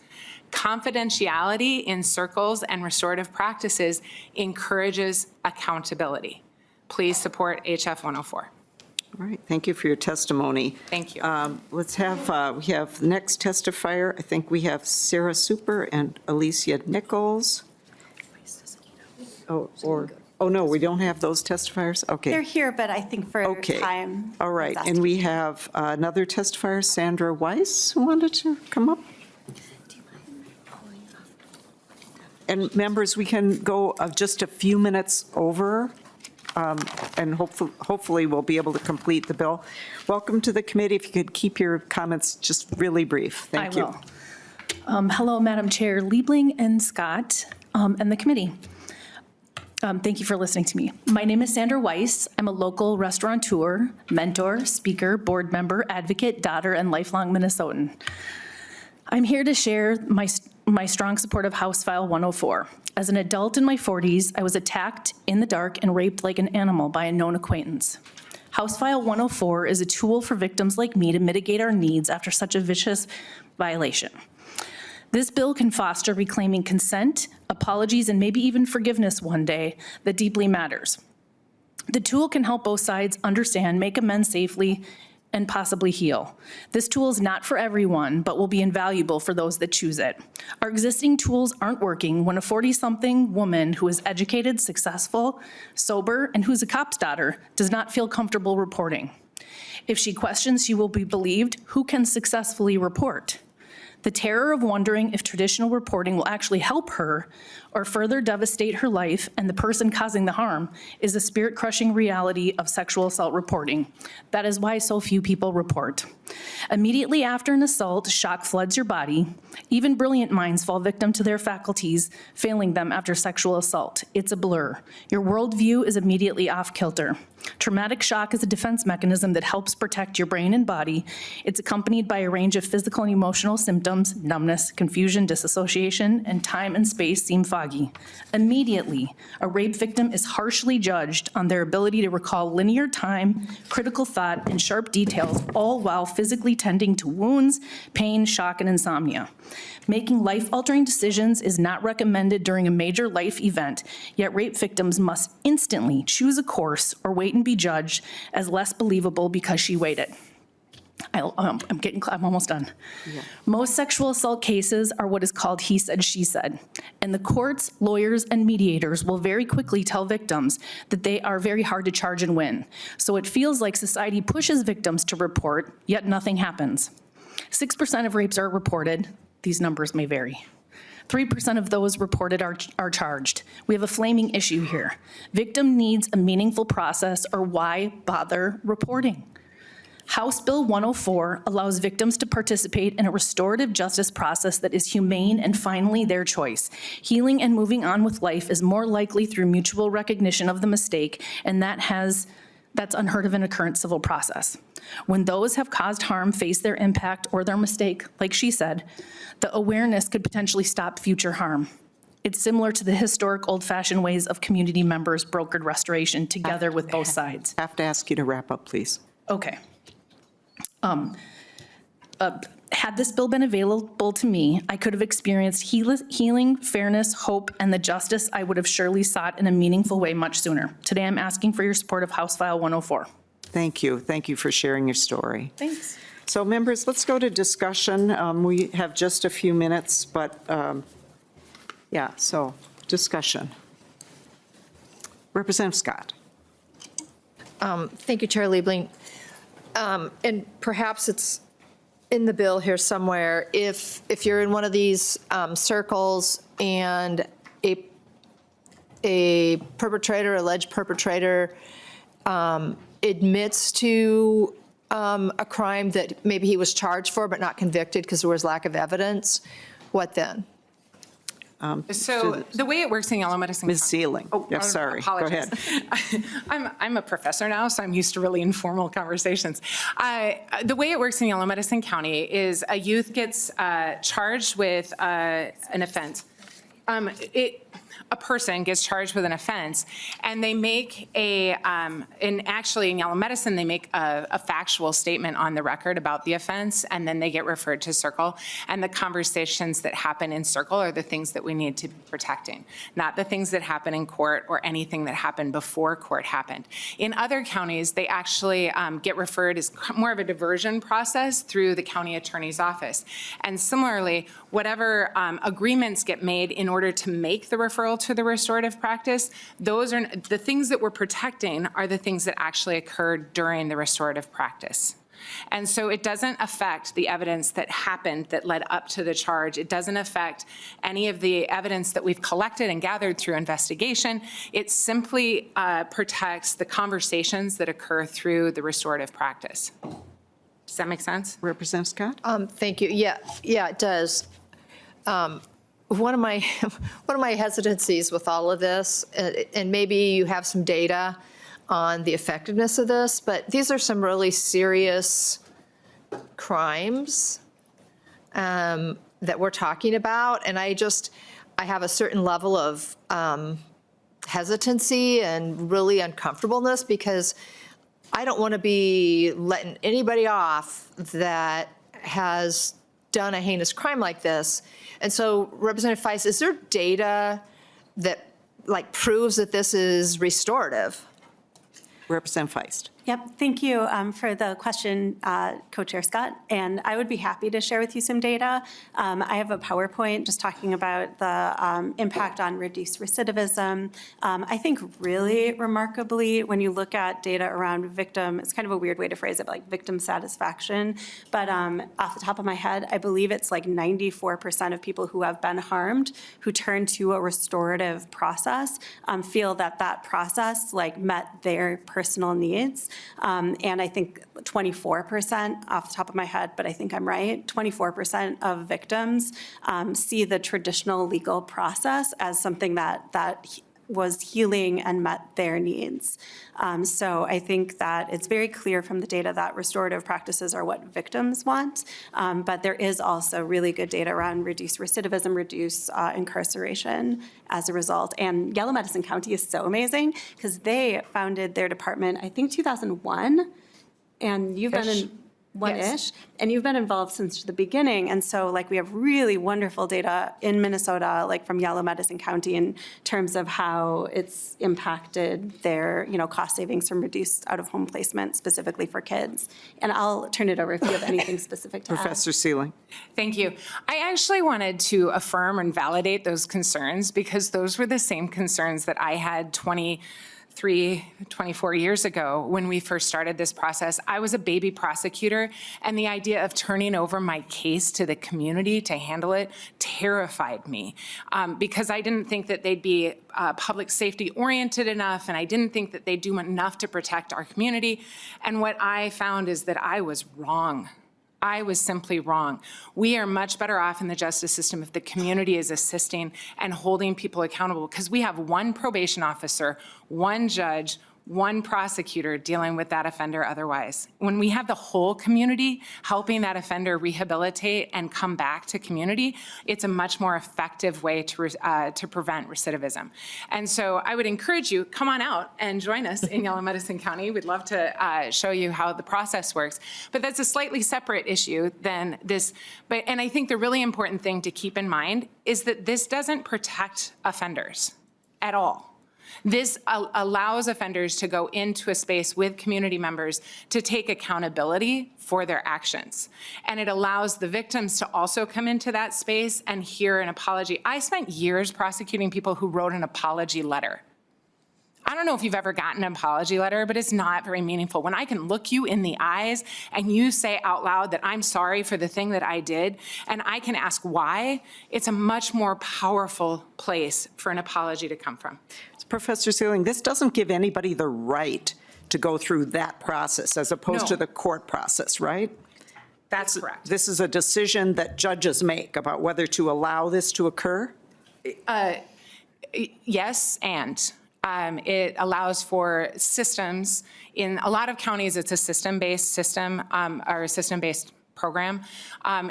Confidentiality in circles and restorative practices encourages accountability. Please support HF 104. All right, thank you for your testimony. Thank you. Let's have, we have the next testifier. I think we have Sarah Super and Alicia Nichols. Oh, no, we don't have those testifiers? Okay. They're here, but I think for Okay. time. All right, and we have another testifier, Sandra Weiss, who wanted to come up. And members, we can go just a few minutes over, and hopefully we'll be able to complete the bill. Welcome to the committee. If you could keep your comments just really brief. Thank you. I will. Hello, Madam Chair Liebling and Scott, and the committee. Thank you for listening to me. My name is Sandra Weiss. I'm a local restaurateur, mentor, speaker, board member, advocate, daughter, and lifelong Minnesotan. I'm here to share my strong support of House File 104. As an adult in my 40s, I was attacked in the dark and raped like an animal by a known acquaintance. House File 104 is a tool for victims like me to mitigate our needs after such a vicious violation. This bill can foster reclaiming consent, apologies, and maybe even forgiveness one day that deeply matters. The tool can help both sides understand, make amends safely, and possibly heal. This tool is not for everyone, but will be invaluable for those that choose it. Our existing tools aren't working when a 40-something woman who is educated, successful, sober, and who's a cop's daughter does not feel comfortable reporting. If she questions she will be believed, who can successfully report? The terror of wondering if traditional reporting will actually help her or further devastate her life and the person causing the harm is a spirit-crushing reality of sexual assault reporting. That is why so few people report. Immediately after an assault, shock floods your body. Even brilliant minds fall victim to their faculties, failing them after sexual assault. It's a blur. Your worldview is immediately off kilter. Traumatic shock is a defense mechanism that helps protect your brain and body. It's accompanied by a range of physical and emotional symptoms, numbness, confusion, disassociation, and time and space seem foggy. Immediately, a rape victim is harshly judged on their ability to recall linear time, critical thought, and sharp details, all while physically tending to wounds, pain, shock, and insomnia. Making life-altering decisions is not recommended during a major life event, yet rape victims must instantly choose a course or wait and be judged as less believable because she waited. I'm almost done. Yeah. Most sexual assault cases are what is called he said, she said. And the courts, lawyers, and mediators will very quickly tell victims that they are very hard to charge and win. So it feels like society pushes victims to report, yet nothing happens. 6% of rapes are reported. These numbers may vary. 3% of those reported are charged. We have a flaming issue here. Victim needs a meaningful process, or why bother reporting? House Bill 104 allows victims to participate in a restorative justice process that is humane and finally their choice. Healing and moving on with life is more likely through mutual recognition of the mistake, and that's unheard of in a current civil process. When those have caused harm face their impact or their mistake, like she said, the awareness could potentially stop future harm. It's similar to the historic old-fashioned ways of community members brokered restoration together with both sides. I have to ask you to wrap up, please. Okay. Had this bill been available to me, I could have experienced healing, fairness, hope, and the justice I would have surely sought in a meaningful way much sooner. Today, I'm asking for your support of House File 104. Thank you. Thank you for sharing your story. Thanks. So members, let's go to discussion. We have just a few minutes, but yeah, so discussion. Representative Scott. Thank you, Chair Liebling. And perhaps it's in the bill here somewhere, if you're in one of these circles and a perpetrator, alleged perpetrator, admits to a crime that maybe he was charged for but not convicted because there was lack of evidence, what then? So the way it works in Yellow Medicine. Ms. Sealing. Oh, Yes, sorry. Go apologize. I'm a professor now, so I'm used to really informal conversations. The way it works in Yellow Medicine County is a youth gets charged with an offense. A person gets charged with an offense, and they make actually in Yellow Medicine, they make a factual statement on the record about the offense, and then they get referred to Circle. And the conversations that happen in Circle are the things that we need to be protecting, not the things that happen in court or anything that happened before court happened. In other counties, they actually get referred as more of a diversion process through the county attorney's office. And similarly, whatever agreements get made in order to make the referral to the restorative practice, those are the things that we're protecting are the things that actually occurred during the restorative practice. And so it doesn't affect the evidence that happened that led up to the charge. It doesn't affect any of the evidence that we've collected and gathered through investigation. It simply protects the conversations that occur through the restorative practice. Does that make sense? Representative Scott? Thank you. Yeah, it does. One of my hesitancies with all of this, and maybe you have some data on the effectiveness of this, but these are some really serious crimes that we're talking about, and I have a certain level of hesitancy and really uncomfortableness because I don't want to be letting anybody off that has done a heinous crime like this. And so, Representative Feist, is there data that proves that this is restorative? Representative Feist. Yep, thank you for the question, Co-Chair Scott, and I would be happy to share with you some data. I have a PowerPoint just talking about the impact on reduced recidivism. I think really remarkably, when you look at data around victim, it's kind of a weird way to phrase it, but like victim satisfaction, but off the top of my head, I believe it's like 94% of people who have been harmed who turn to a restorative process feel that that process met their personal needs. And I think 24% off the top of my head, but I think I'm right, 24% of victims see the traditional legal process as something that was healing and met their needs. So I think that it's very clear from the data that restorative practices are what victims want, but there is also really good data around reduced recidivism, reduce incarceration as a result. And Yellow Medicine County is so amazing because they founded their department, I think 2001, and you've been in one-ish, and you've been involved since the beginning. And so we have really wonderful data in Minnesota, from Yellow Medicine County in terms of how it's impacted their, cost savings from reduced out-of-home placement specifically for kids. And I'll turn it over if you have anything specific to add. Professor Sealing. Thank you. I actually wanted to affirm and validate those concerns because those were the same concerns that I had 24 years ago when we first started this process. I was a baby prosecutor, and the idea of turning over my case to the community to handle it terrified me because I didn't think that they'd be public safety oriented enough, and I didn't think that they'd do enough to protect our community. And what I found is that I was wrong. I was simply wrong. We are much better off in the justice system if the community is assisting and holding people accountable because we have one probation officer, one judge, one prosecutor dealing with that offender otherwise. When we have the whole community helping that offender rehabilitate and come back to community, it's a much more effective way to prevent recidivism. And so I would encourage you, come on out and join us in Yellow Medicine County. We'd love to show you how the process works. But that's a slightly separate issue than this. And I think the really important thing to keep in mind is that this doesn't protect offenders at all. This allows offenders to go into a space with community members to take accountability for their actions. And it allows the victims to also come into that space and hear an apology. I spent years prosecuting people who wrote an apology letter. I don't know if you've ever gotten an apology letter, but it's not very meaningful. When I can look you in the eyes and you say out loud that I'm sorry for the thing that I did, and I can ask why, it's a much more powerful place for an apology to come from. Professor Sealing, this doesn't give anybody the right to go through that process as opposed to the court process, right? That's correct. This is a decision that judges make about whether to allow this to occur? Yes, and it allows for systems. In a lot of counties, it's a system-based system or a system-based program.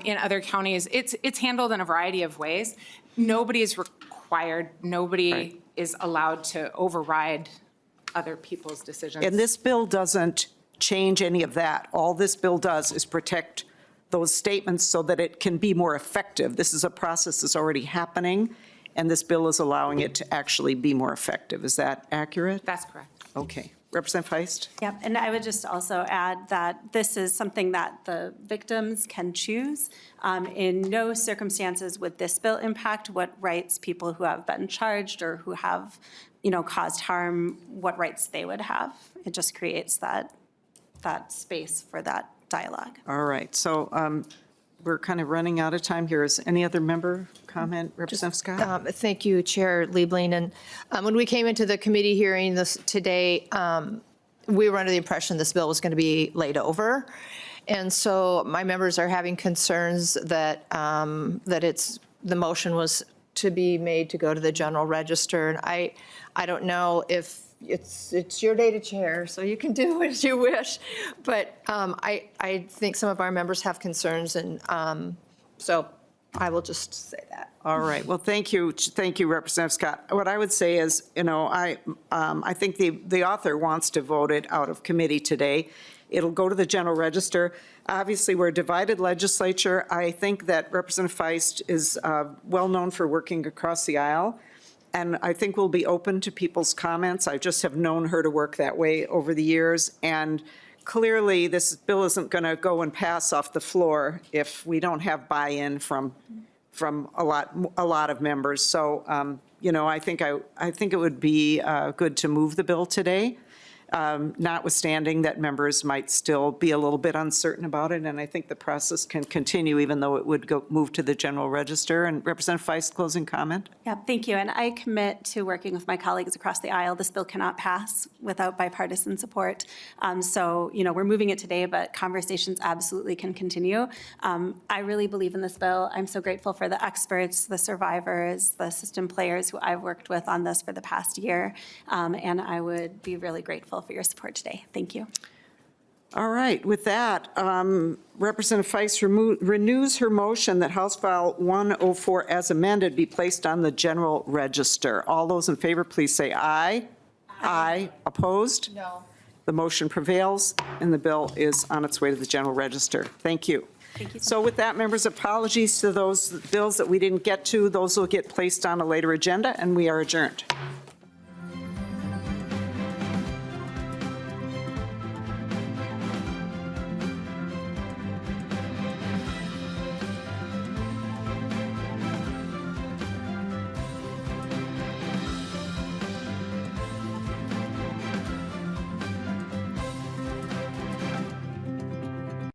In other counties, it's handled in a variety of ways. Nobody is required, nobody is allowed to override other people's decisions. And this bill doesn't change any of that. All this bill does is protect those statements so that it can be more effective. This is a process that's already happening, and this bill is allowing it to actually be more effective. Is that accurate? That's correct. Okay. Representative Feist? Yep, and I would just also add that this is something that the victims can choose. In no circumstances would this bill impact what rights people who have been charged or who have, caused harm, what rights they would have. It just creates that space for that dialogue. All right. So we're kind of running out of time here. Is any other member comment? Representative Scott? Thank you, Chair Liebling. And when we came into the committee hearing this today, we were under the impression this bill was going to be laid over. And so my members are having concerns that the motion was to be made to go to the general register. And I don't know if it's your day to chair, so you can do as you wish. But I think some of our members have concerns, and so I will just say that. All right. Well, thank you, Representative Scott. What I would say is, I think the author wants to vote it out of committee today. It'll go to the general register. Obviously, we're a divided legislature. I think that Representative Feist is well known for working across the aisle, and I think we'll be open to people's comments. I just have known her to work that way over the years, and clearly this bill isn't going to go and pass off the floor if we don't have buy-in from a lot of members. So, I think it would be good to move the bill today, notwithstanding that members might still be a little bit uncertain about it. And I think the process can continue even though it would move to the general register. And Representative Feist, closing comment? Yeah, thank you. And I commit to working with my colleagues across the aisle. This bill cannot pass without bipartisan support. So, we're moving it today, but conversations absolutely can continue. I really believe in this bill. I'm so grateful for the experts, the survivors, the system players who I've worked with on this for the past year. And I would be really grateful for your support today. Thank you. All right. With that, Representative Feist renews her motion that House File 104 as amended be placed on the general register. All those in favor, please say aye. Aye. Opposed? No. The motion prevails, and the bill is on its way to the general register. Thank you. Thank you So with that, members, apologies to those bills that we didn't get to. Those will get placed on a later agenda, and we are adjourned.